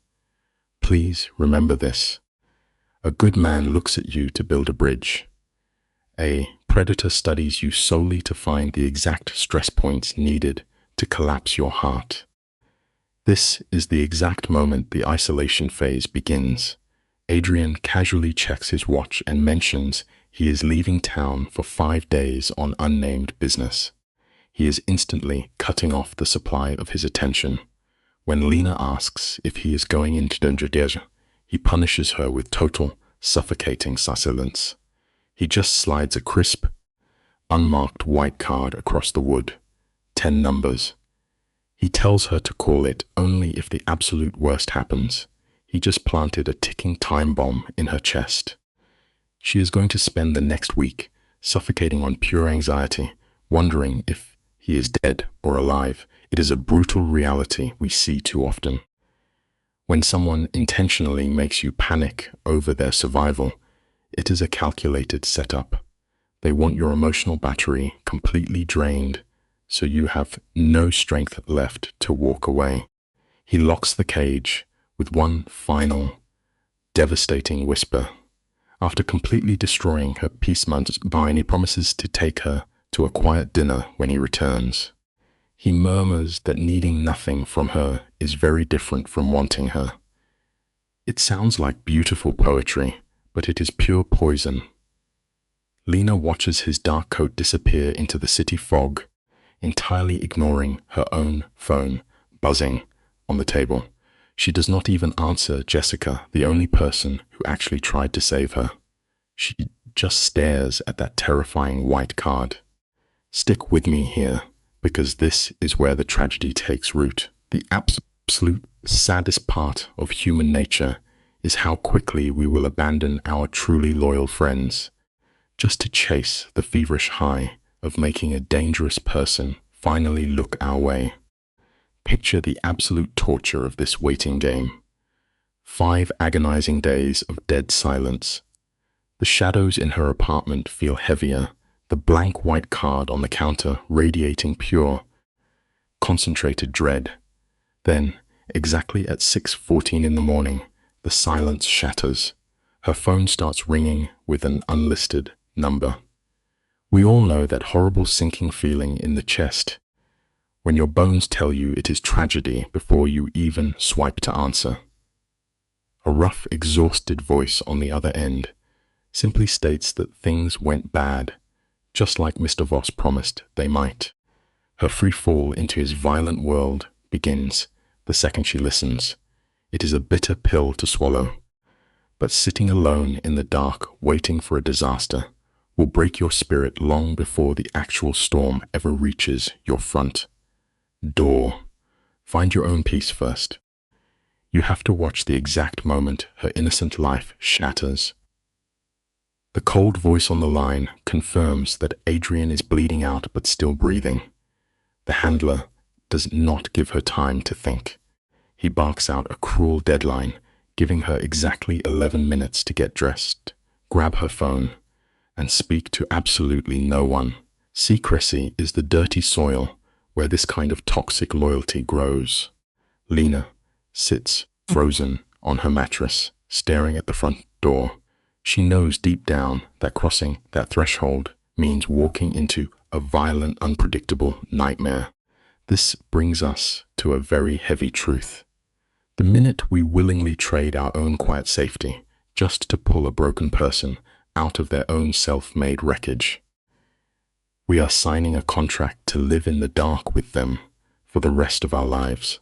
Speaker 2: Please remember this. A good man looks at you to build a bridge. A predator studies you solely to find the exact stress points needed to collapse your heart. This is the exact moment the isolation phase begins. Adrian casually checks his watch and mentions he is leaving town for 5 days on unnamed business. He is instantly cutting off the supply of his attention. When Lena asks if he is going into danger, he punishes her with total, suffocating silence. He just slides a crisp, unmarked white card across the wood. 10 numbers. He tells her to call it only if the absolute worst happens. He just planted a ticking time bomb in her chest. She is going to spend the next week suffocating on pure anxiety, wondering if he is dead or alive. It is a brutal reality we see too often. When someone intentionally makes you panic over their survival, it is a calculated setup. They want your emotional battery completely drained, so you have no strength left to walk away. He locks the cage with one final, devastating whisper. After completely destroying her peace of mind, he promises to take her to a quiet dinner when he returns. He murmurs that needing nothing from her is very different from wanting her. It sounds like beautiful poetry, but it is pure poison. Lena watches his dark coat disappear into the city fog, entirely ignoring her own phone buzzing on the table. She does not even answer Jessica, the only person who actually tried to save her. She just stares at that terrifying white card. Stick with me here, because this is where the tragedy takes root. The absolute saddest part of human nature is how quickly we will abandon our truly loyal friends, just to chase the feverish high of making a dangerous person finally look our way. Picture the absolute torture of this waiting game. 5 agonizing days of dead silence. The shadows in her apartment feel heavier, the blank white card on the counter radiating pure, concentrated dread. Then, exactly at 6:14 in the morning, the silence shatters. Her phone starts ringing with an unlisted number. We all know that horrible sinking feeling in the chest when your bones tell you it is tragedy before you even swipe to answer. A rough, exhausted voice on the other end simply states that things went bad, just like Mr. Voss promised they might. Her free fall into his violent world begins the second she listens. It is a bitter pill to swallow, But sitting alone in the dark, waiting for a disaster, will break your spirit long before the actual storm ever reaches your front door. Find your own peace first. You have to watch the exact moment her innocent life shatters. The cold voice on the line confirms that Adrian is bleeding out but still breathing. The handler does not give her time to think. He barks out a cruel deadline, giving her exactly 11 minutes to get dressed, grab her phone, and speak to absolutely no one. Secrecy is the dirty soil where this kind of toxic loyalty grows. Lena sits frozen on her mattress, staring at the front door. She knows deep down that crossing that threshold means walking into a violent, unpredictable nightmare. This brings us to a very heavy truth. The minute we willingly trade our own quiet safety just to pull a broken person out of their own self-made wreckage, we are signing a contract to live in the dark with them for the rest of our lives.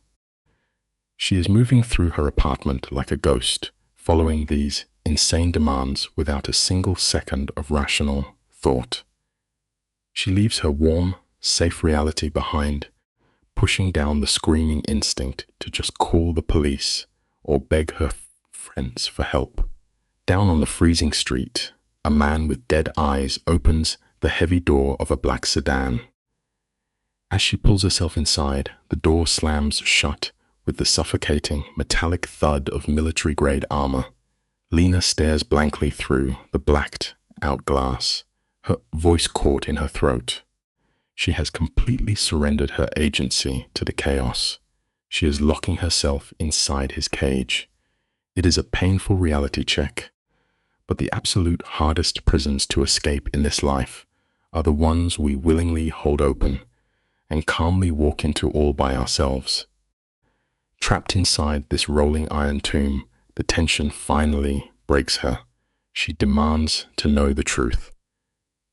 Speaker 2: She is moving through her apartment like a ghost, following these insane demands without a single second of rational thought. She leaves her warm, safe reality behind, pushing down the screaming instinct to just call the police or beg her friends for help. Down on the freezing street, a man with dead eyes opens the heavy door of a black sedan. As she pulls herself inside, the door slams shut with the suffocating metallic thud of military-grade armor. Lena stares blankly through the blacked-out glass, her voice caught in her throat. She has completely surrendered her agency to the chaos. She is locking herself inside his cage. It is a painful reality check, but the absolute hardest prisons to escape in this life are the ones we willingly hold open and calmly walk into all by ourselves. Trapped inside this rolling iron tomb, the tension finally breaks her. She demands to know the truth.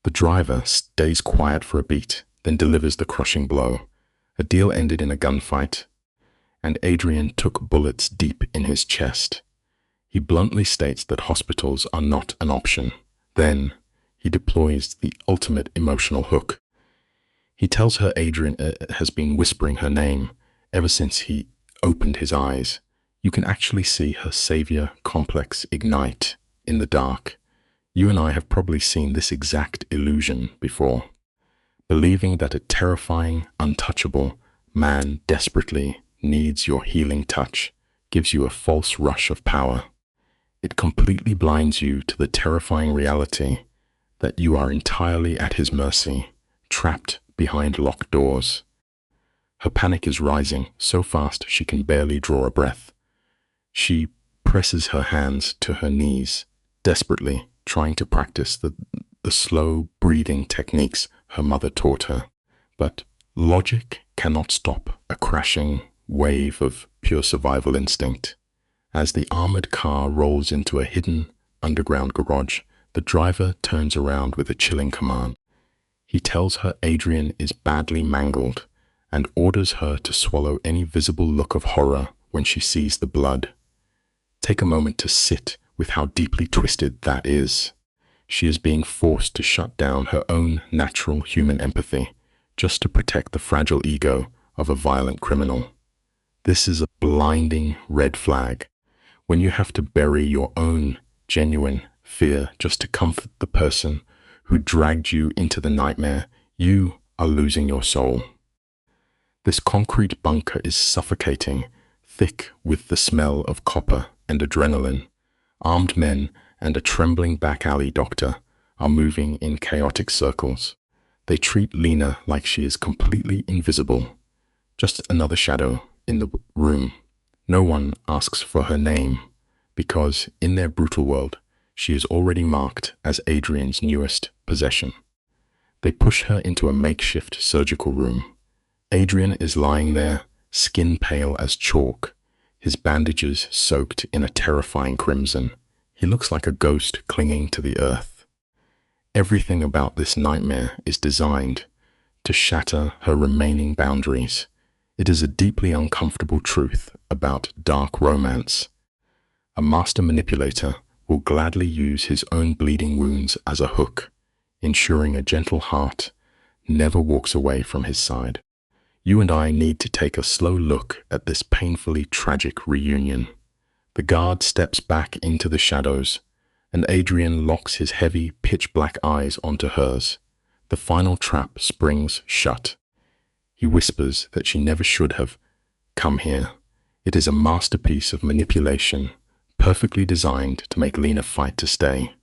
Speaker 2: The driver stays quiet for a beat, then delivers the crushing blow. A deal ended in a gunfight, and Adrian took bullets deep in his chest. He bluntly states that hospitals are not an option. Then, he deploys the ultimate emotional hook. He tells her Adrian has been whispering her name ever since he opened his eyes. You can actually see her savior complex ignite in the dark. You and I have probably seen this exact illusion before. Believing that a terrifying, untouchable man desperately needs your healing touch gives you a false rush of power. It completely blinds you to the terrifying reality that you are entirely at his mercy, trapped behind locked doors. Her panic is rising so fast she can barely draw a breath. She presses her hands to her knees, desperately trying to practice the slow breathing techniques her mother taught her. But logic cannot stop a crashing wave of pure survival instinct. As the armored car rolls into a hidden underground garage, the driver turns around with a chilling command. He tells her Adrian is badly mangled and orders her to swallow any visible look of horror when she sees the blood. Take a moment to sit with how deeply twisted that is. She is being forced to shut down her own natural human empathy just to protect the fragile ego of a violent criminal. This is a blinding red flag. When you have to bury your own genuine fear just to comfort the person who dragged you into the nightmare, you are losing your soul. This concrete bunker is suffocating, thick with the smell of copper and adrenaline. Armed men and a trembling back alley doctor are moving in chaotic circles. They treat Lena like she is completely invisible, just another shadow in the room. No one asks for her name, because in their brutal world, she is already marked as Adrian's newest possession. They push her into a makeshift surgical room. Adrian is lying there, skin pale as chalk, his bandages soaked in a terrifying crimson. He looks like a ghost clinging to the earth. Everything about this nightmare is designed to shatter her remaining boundaries. It is a deeply uncomfortable truth about dark romance. A master manipulator will gladly use his own bleeding wounds as a hook, ensuring a gentle heart never walks away from his side. You and I need to take a slow look at this painfully tragic reunion. The guard steps back into the shadows, and Adrian locks his heavy, pitch-black eyes onto hers. The final trap springs shut. He whispers that she never should have come here. It is a masterpiece of manipulation, perfectly designed to make Lena fight to stay.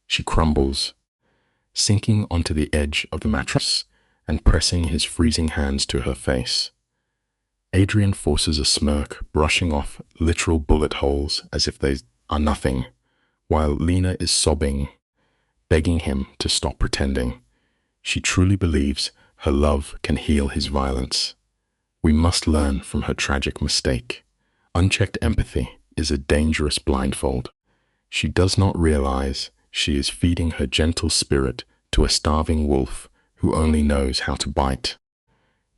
Speaker 2: She crumbles, sinking onto the edge of the mattress and pressing his freezing hands to her face. Adrian forces a smirk, brushing off literal bullet holes as if they are nothing, while Lena is sobbing, begging him to stop pretending. She truly believes her love can heal his violence. We must learn from her tragic mistake. Unchecked empathy is a dangerous blindfold. She does not realize she is feeding her gentle spirit to a starving wolf who only knows how to bite.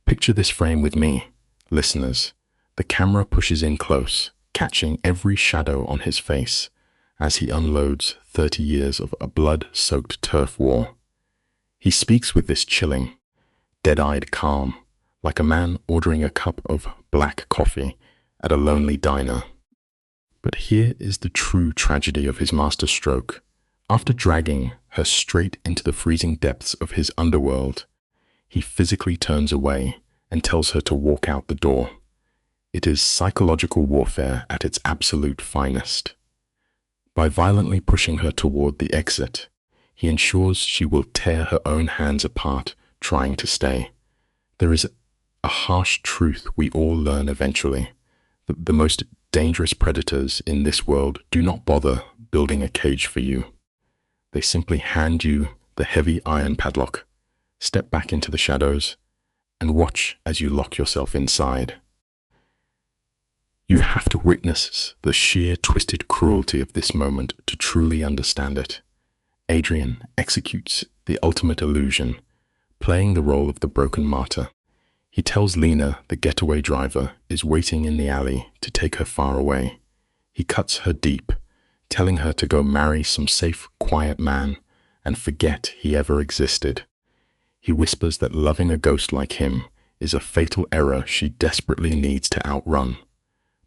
Speaker 2: Picture this frame with me, listeners. The camera pushes in close, catching every shadow on his face as he unloads 30 years of a blood-soaked turf war. He speaks with this chilling, dead-eyed calm, like a man ordering a cup of black coffee at a lonely diner. But here is the true tragedy of his masterstroke. After dragging her straight into the freezing depths of his underworld, he physically turns away and tells her to walk out the door. It is psychological warfare at its absolute finest. By violently pushing her toward the exit, he ensures she will tear her own hands apart trying to stay. There is a harsh truth we all learn eventually. The most dangerous predators in this world do not bother building a cage for you. They simply hand you the heavy iron padlock, step back into the shadows, and watch as you lock yourself inside. You have to witness the sheer twisted cruelty of this moment to truly understand it. Adrian executes the ultimate illusion, playing the role of the broken martyr. He tells Lena the getaway driver is waiting in the alley to take her far away. He cuts her deep, telling her to go marry some safe, quiet man and forget he ever existed. He whispers that loving a ghost like him is a fatal error she desperately needs to outrun.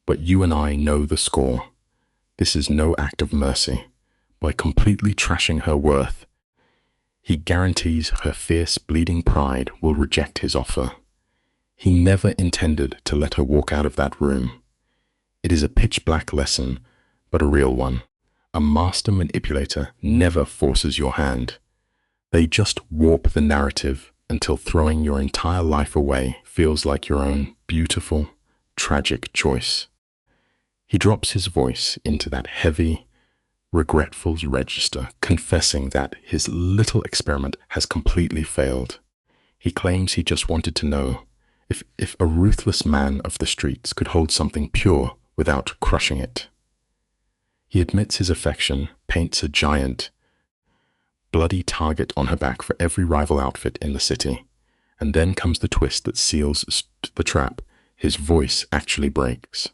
Speaker 2: But you and I know the score. This is no act of mercy. By completely trashing her worth, he guarantees her fierce, bleeding pride will reject his offer. He never intended to let her walk out of that room. It is a pitch-black lesson, but a real one. A master manipulator never forces your hand. They just warp the narrative until throwing your entire life away feels like your own beautiful, tragic choice. He drops his voice into that heavy, regretful register, confessing that his little experiment has completely failed. He claims he just wanted to know if a ruthless man of the streets could hold something pure without crushing it. He admits his affection, paints a giant, bloody target on her back for every rival outfit in the city, and then comes the twist that seals the trap. His voice actually breaks.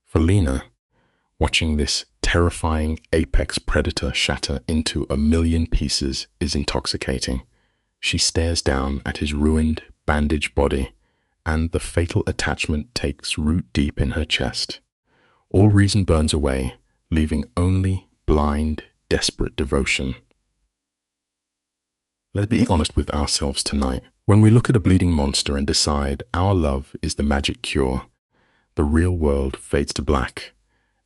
Speaker 2: For Lena, watching this terrifying apex predator shatter into a million pieces is intoxicating. She stares down at his ruined, bandaged body, and the fatal attachment takes root deep in her chest. All reason burns away, leaving only blind, desperate devotion. Let's be honest with ourselves tonight. When we look at a bleeding monster and decide our love is the magic cure, the real world fades to black,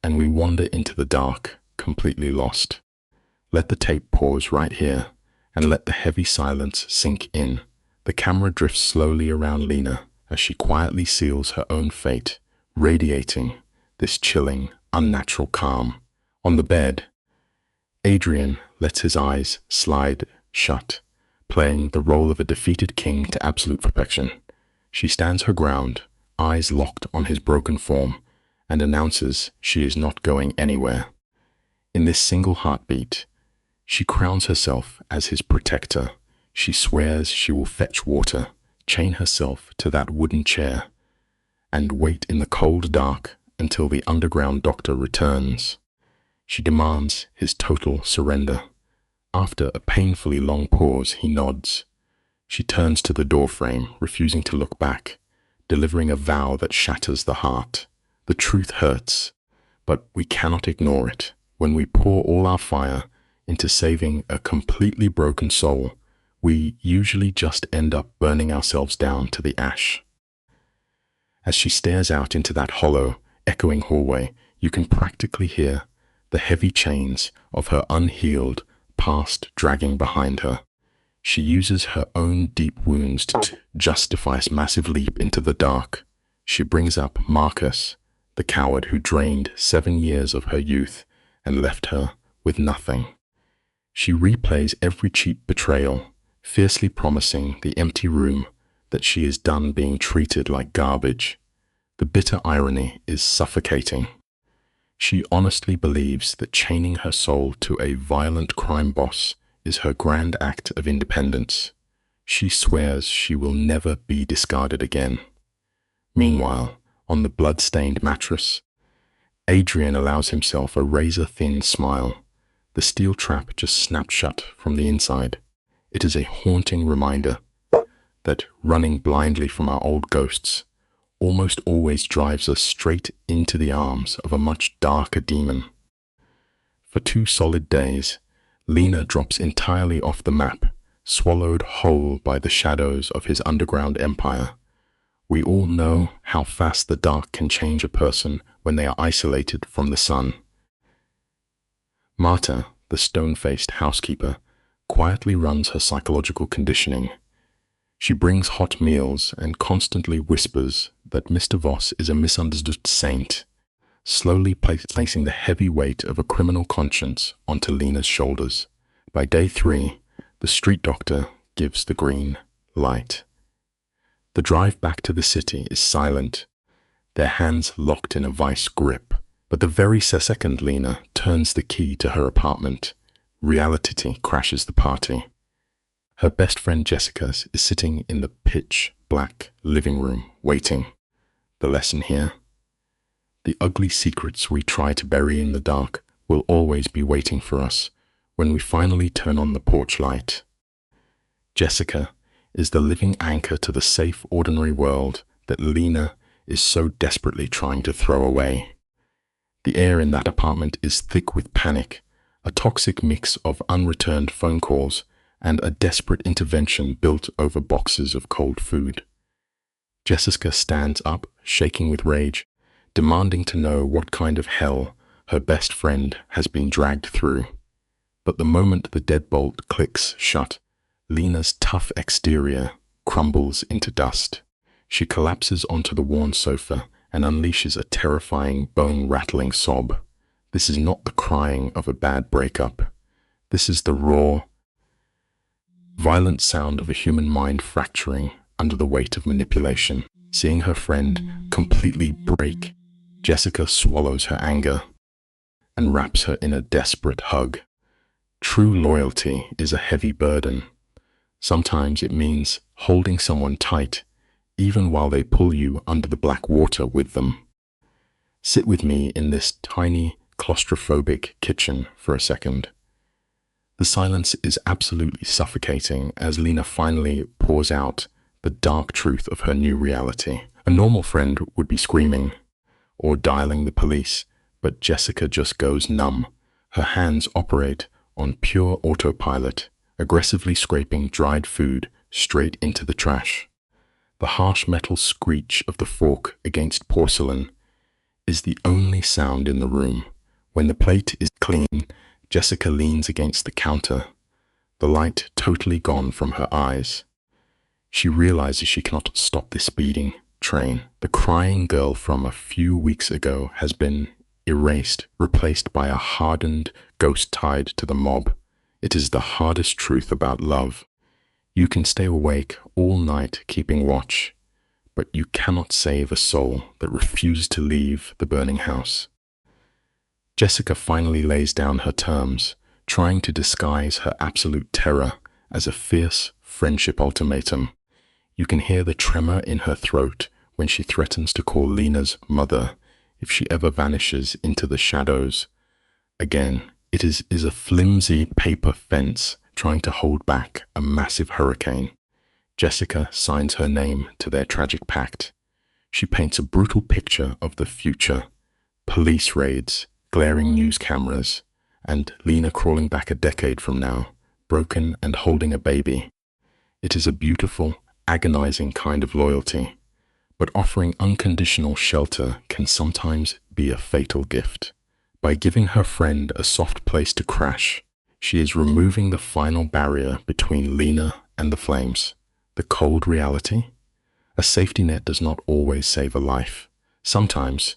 Speaker 2: and we wander into the dark, completely lost. Let the tape pause right here, and let the heavy silence sink in. The camera drifts slowly around Lena as she quietly seals her own fate, radiating this chilling, unnatural calm. On the bed, Adrian lets his eyes slide shut, playing the role of a defeated king to absolute perfection. She stands her ground, eyes locked on his broken form, and announces she is not going anywhere. In this single heartbeat, she crowns herself as his protector. She swears she will fetch water, chain herself to that wooden chair, and wait in the cold dark until the underground doctor returns. She demands his total surrender. After a painfully long pause, he nods. She turns to the doorframe, refusing to look back, delivering a vow that shatters the heart. The truth hurts, but we cannot ignore it. When we pour all our fire into saving a completely broken soul, we usually just end up burning ourselves down to the ash. As she stares out into that hollow, echoing hallway, you can practically hear the heavy chains of her unhealed past dragging behind her. She uses her own deep wounds to justify this massive leap into the dark. She brings up Marcus, the coward who drained 7 years of her youth and left her with nothing. She replays every cheap betrayal, fiercely promising the empty room that she is done being treated like garbage. The bitter irony is suffocating. She honestly believes that chaining her soul to a violent crime boss is her grand act of independence. She swears she will never be discarded again. Meanwhile, on the blood-stained mattress, Adrian allows himself a razor-thin smile. The steel trap just snapped shut from the inside. It is a haunting reminder that running blindly from our old ghosts almost always drives us straight into the arms of a much darker demon. For 2 solid days, Lena drops entirely off the map, swallowed whole by the shadows of his underground empire. We all know how fast the dark can change a person when they are isolated from the sun. Marta, the stone-faced housekeeper, quietly runs her psychological conditioning. She brings hot meals and constantly whispers that Mr. Voss is a misunderstood saint, slowly placing the heavy weight of a criminal conscience onto Lena's shoulders. By day 3, the street doctor gives the green light. The drive back to the city is silent, their hands locked in a vice grip. But the very second Lena turns the key to her apartment, reality crashes the party. Her best friend Jessica is sitting in the pitch-black living room, waiting. The lesson here? The ugly secrets we try to bury in the dark will always be waiting for us when we finally turn on the porch light. Jessica is the living anchor to the safe, ordinary world that Lena is so desperately trying to throw away. The air in that apartment is thick with panic, a toxic mix of unreturned phone calls and a desperate intervention built over boxes of cold food. Jessica stands up, shaking with rage, demanding to know what kind of hell her best friend has been dragged through. But the moment the deadbolt clicks shut, Lena's tough exterior crumbles into dust. She collapses onto the worn sofa and unleashes a terrifying, bone-rattling sob. This is not the crying of a bad breakup. This is the raw, violent sound of a human mind fracturing under the weight of manipulation. Seeing her friend completely break, Jessica swallows her anger and wraps her in a desperate hug. True loyalty is a heavy burden. Sometimes it means holding someone tight, even while they pull you under the black water with them. Sit with me in this tiny, claustrophobic kitchen for a second. The silence is absolutely suffocating as Lena finally pours out the dark truth of her new reality. A normal friend would be screaming or dialing the police, but Jessica just goes numb. Her hands operate on pure autopilot, aggressively scraping dried food straight into the trash. The harsh metal screech of the fork against porcelain is the only sound in the room. When the plate is clean, Jessica leans against the counter, the light totally gone from her eyes. She realizes she cannot stop this speeding train. The crying girl from a few weeks ago has been erased, replaced by a hardened ghost tied to the mob. It is the hardest truth about love. You can stay awake all night keeping watch, but you cannot save a soul that refuses to leave the burning house. Jessica finally lays down her terms, trying to disguise her absolute terror as a fierce friendship ultimatum. You can hear the tremor in her throat when she threatens to call Lena's mother if she ever vanishes into the shadows. Again, it is a flimsy paper fence trying to hold back a massive hurricane. Jessica signs her name to their tragic pact. She paints a brutal picture of the future: police raids, glaring news cameras, and Lena crawling back a decade from now, broken and holding a baby. It is a beautiful, agonizing kind of loyalty, but offering unconditional shelter can sometimes be a fatal gift. By giving her friend a soft place to crash, she is removing the final barrier between Lena and the flames. The cold reality: a safety net does not always save a life. Sometimes,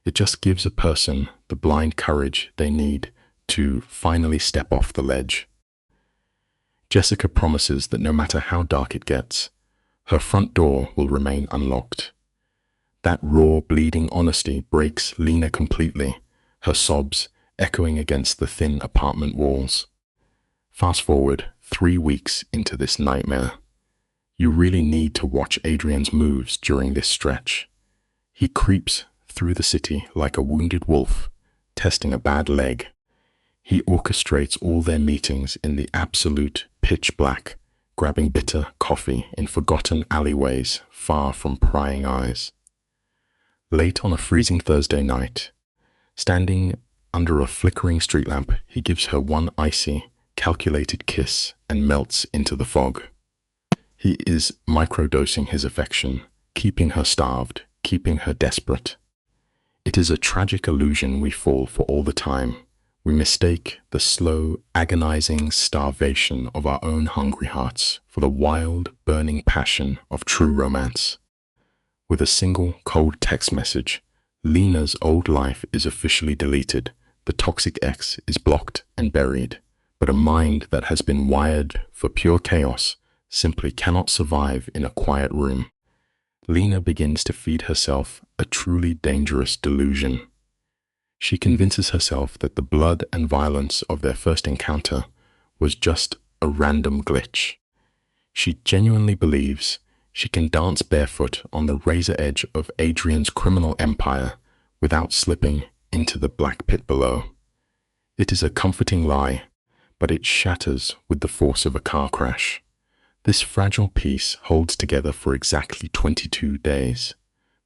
Speaker 2: it just gives a person the blind courage they need to finally step off the ledge. Jessica promises that no matter how dark it gets, her front door will remain unlocked. That raw, bleeding honesty breaks Lena completely, her sobs echoing against the thin apartment walls. Fast forward 3 weeks into this nightmare. You really need to watch Adrian's moves during this stretch. He creeps through the city like a wounded wolf, testing a bad leg. He orchestrates all their meetings in the absolute pitch black, grabbing bitter coffee in forgotten alleyways far from prying eyes. Late on a freezing Thursday night, standing under a flickering street lamp, he gives her one icy, calculated kiss and melts into the fog. He is microdosing his affection, keeping her starved, keeping her desperate. It is a tragic illusion we fall for all the time. We mistake the slow, agonizing starvation of our own hungry hearts for the wild, burning passion of true romance. With a single cold text message, Lena's old life is officially deleted. The toxic ex is blocked and buried. But a mind that has been wired for pure chaos simply cannot survive in a quiet room. Lena begins to feed herself a truly dangerous delusion. She convinces herself that the blood and violence of their first encounter was just a random glitch. She genuinely believes she can dance barefoot on the razor edge of Adrian's criminal empire without slipping into the black pit below. It is a comforting lie, but it shatters with the force of a car crash. This fragile piece holds together for exactly 22 days.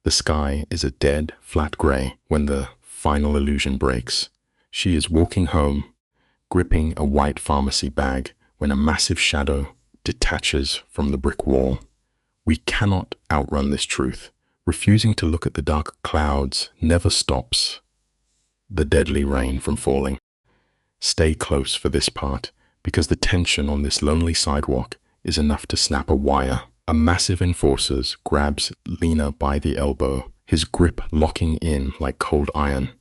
Speaker 2: The sky is a dead, flat gray when the final illusion breaks. She is walking home, gripping a white pharmacy bag, when a massive shadow detaches from the brick wall. We cannot outrun this truth. Refusing to look at the dark clouds never stops the deadly rain from falling. Stay close for this part, because the tension on this lonely sidewalk is enough to snap a wire. A massive enforcer grabs Lena by the elbow, his grip locking in like cold iron.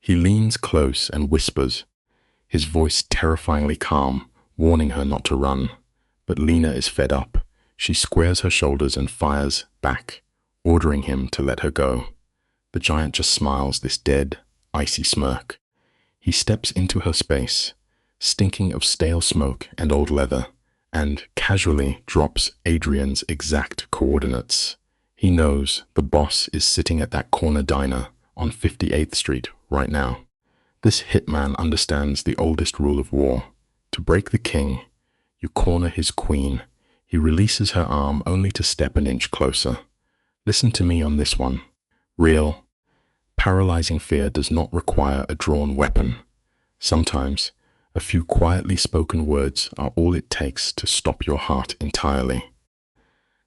Speaker 2: He leans close and whispers, his voice terrifyingly calm, warning her not to run. But Lena is fed up. She squares her shoulders and fires back, ordering him to let her go. The giant just smiles this dead, icy smirk. He steps into her space, stinking of stale smoke and old leather, and casually drops Adrian's exact coordinates. He knows the boss is sitting at that corner diner on 58th Street right now. This hitman understands the oldest rule of war. To break the king, you corner his queen. He releases her arm only to step an inch closer. Listen to me on this one. Real, paralyzing fear does not require a drawn weapon. Sometimes, a few quietly spoken words are all it takes to stop your heart entirely.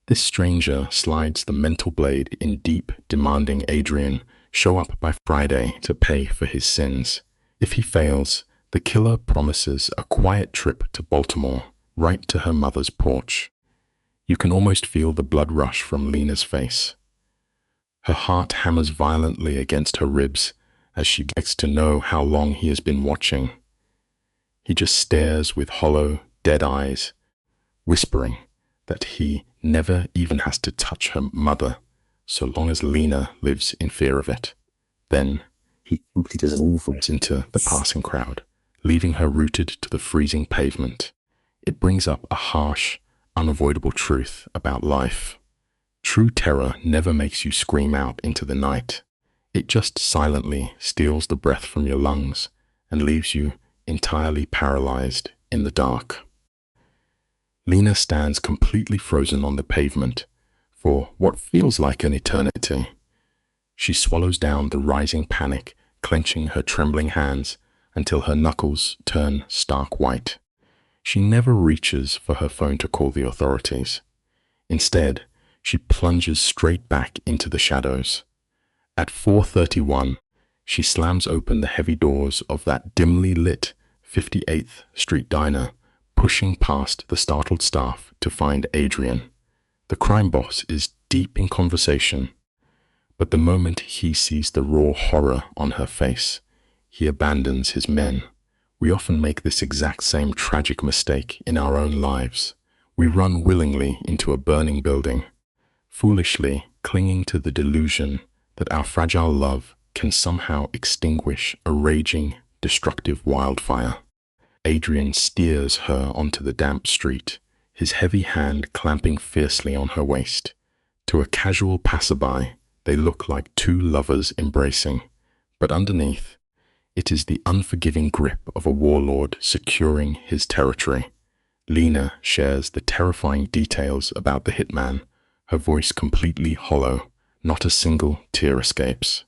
Speaker 2: This stranger slides the mental blade in deep, demanding Adrian show up by Friday to pay for his sins. If he fails, the killer promises a quiet trip to Baltimore, right to her mother's porch. You can almost feel the blood rush from Lena's face. Her heart hammers violently against her ribs as she gets to know how long he has been watching. He just stares with hollow, dead eyes, whispering that he never even has to touch her mother so long as Lena lives in fear of it. Then he simply dissolves into the passing crowd, leaving her rooted to the freezing pavement. It brings up a harsh, unavoidable truth about life. True terror never makes you scream out into the night. It just silently steals the breath from your lungs and leaves you entirely paralyzed in the dark. Lena stands completely frozen on the pavement for what feels like an eternity. She swallows down the rising panic, clenching her trembling hands until her knuckles turn stark white. She never reaches for her phone to call the authorities. Instead, she plunges straight back into the shadows. At 4:31, she slams open the heavy doors of that dimly lit 58th Street diner, pushing past the startled staff to find Adrian. The crime boss is deep in conversation, but the moment he sees the raw horror on her face, he abandons his men. We often make this exact same tragic mistake in our own lives. We run willingly into a burning building, foolishly clinging to the delusion that our fragile love can somehow extinguish a raging, destructive wildfire. Adrian steers her onto the damp street, his heavy hand clamping fiercely on her waist. To a casual passerby, they look like two lovers embracing, but underneath, it is the unforgiving grip of a warlord securing his territory. Lena shares the terrifying details about the hitman, her voice completely hollow, not a single tear escapes.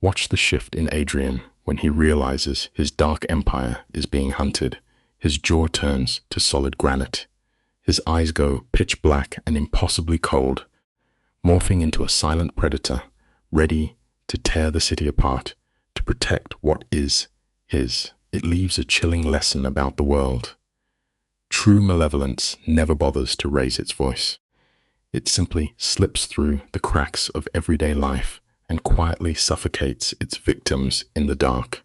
Speaker 2: Watch the shift in Adrian when he realizes his dark empire is being hunted. His jaw turns to solid granite. His eyes go pitch black and impossibly cold, morphing into a silent predator, ready to tear the city apart, to protect what is his. It leaves a chilling lesson about the world. True malevolence never bothers to raise its voice. It simply slips through the cracks of everyday life and quietly suffocates its victims in the dark.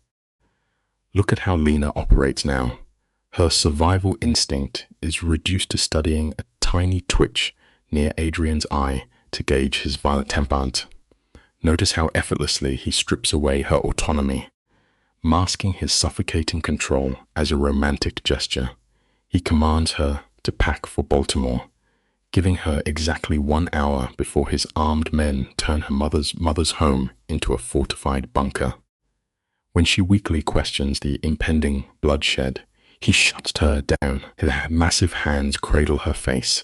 Speaker 2: Look at how Lena operates now. Her survival instinct is reduced to studying a tiny twitch near Adrian's eye to gauge his violent temperament. Notice how effortlessly he strips away her autonomy, masking his suffocating control as a romantic gesture. He commands her to pack for Baltimore, giving her exactly 1 hour before his armed men turn her mother's home into a fortified bunker. When she weakly questions the impending bloodshed, he shuts her down. His massive hands cradle her face,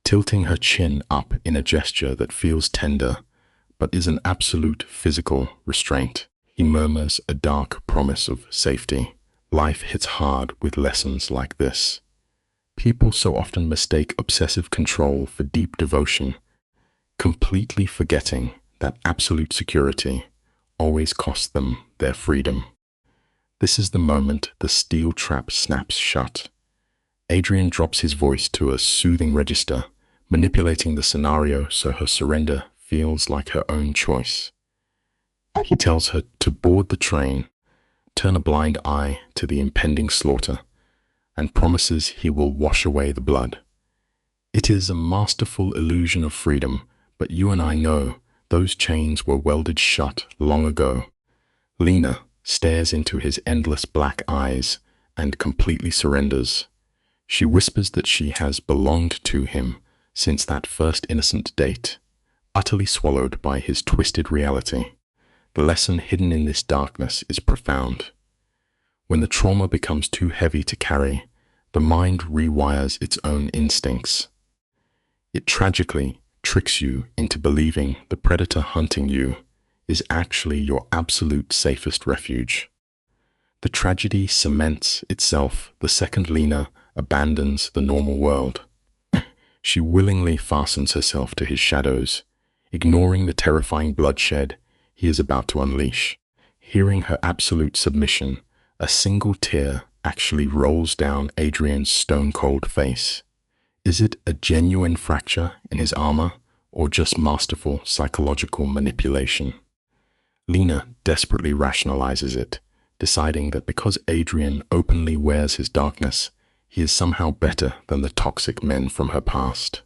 Speaker 2: tilting her chin up in a gesture that feels tender, but is an absolute physical restraint. He murmurs a dark promise of safety. Life hits hard with lessons like this. People so often mistake obsessive control for deep devotion, completely forgetting that absolute security always costs them their freedom. This is the moment the steel trap snaps shut. Adrian drops his voice to a soothing register, manipulating the scenario so her surrender feels like her own choice. He tells her to board the train, turn a blind eye to the impending slaughter, and promises he will wash away the blood. It is a masterful illusion of freedom, but you and I know those chains were welded shut long ago. Lena stares into his endless black eyes and completely surrenders. She whispers that she has belonged to him since that first innocent date, utterly swallowed by his twisted reality. The lesson hidden in this darkness is profound. When the trauma becomes too heavy to carry, the mind rewires its own instincts. It tragically tricks you into believing the predator hunting you is actually your absolute safest refuge. The tragedy cements itself the second Lena abandons the normal world. She willingly fastens herself to his shadows, ignoring the terrifying bloodshed he is about to unleash. Hearing her absolute submission, a single tear actually rolls down Adrian's stone-cold face. Is it a genuine fracture in his armor, or just masterful psychological manipulation? Lena desperately rationalizes it, deciding that because Adrian openly wears his darkness, he is somehow better than the toxic men from her past.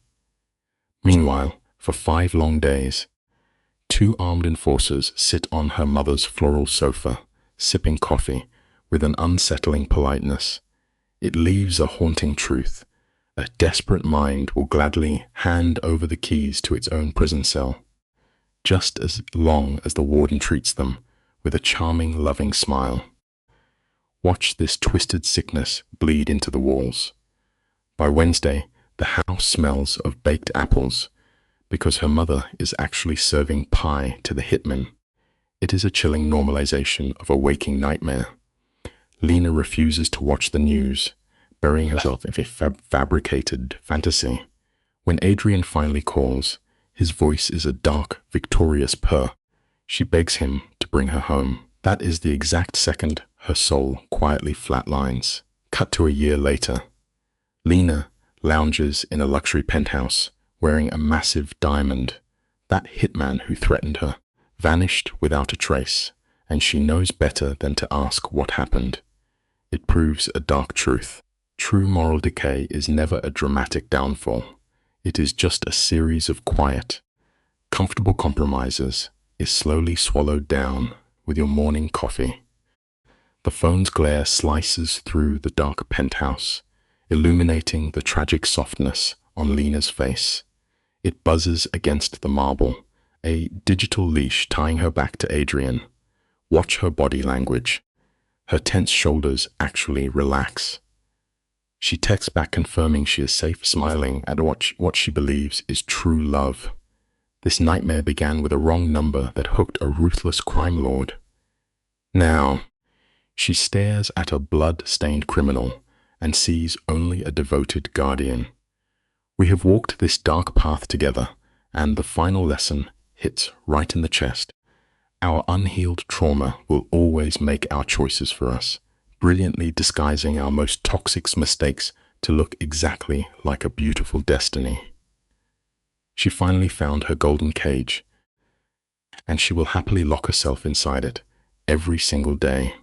Speaker 2: Meanwhile, for 5 long days, 2 armed enforcers sit on her mother's floral sofa, sipping coffee with an unsettling politeness. It leaves a haunting truth. A desperate mind will gladly hand over the keys to its own prison cell, just as long as the warden treats them with a charming, loving smile. Watch this twisted sickness bleed into the walls. By Wednesday, the house smells of baked apples because her mother is actually serving pie to the hitman. It is a chilling normalization of a waking nightmare. Lena refuses to watch the news, burying herself in a fabricated fantasy. When Adrian finally calls, his voice is a dark, victorious purr. She begs him to bring her home. That is the exact second her soul quietly flatlines. Cut to a year later. Lena lounges in a luxury penthouse, wearing a massive diamond. That hitman who threatened her vanished without a trace, and she knows better than to ask what happened. It proves a dark truth. True moral decay is never a dramatic downfall. It is just a series of quiet, comfortable compromises is slowly swallowed down with your morning coffee. The phone's glare slices through the dark penthouse, illuminating the tragic softness on Lena's face. It buzzes against the marble, a digital leash tying her back to Adrian. Watch her body language. Her tense shoulders actually relax. She texts back confirming she is safe, smiling at what she believes is true love. This nightmare began with a wrong number that hooked a ruthless crime lord. Now, she stares at a blood-stained criminal and sees only a devoted guardian. We have walked this dark path together, and the final lesson hits right in the chest. Our unhealed trauma will always make our choices for us, brilliantly disguising our most toxic mistakes to look exactly like a beautiful destiny. She finally found her golden cage, and she will happily lock herself inside it every single day.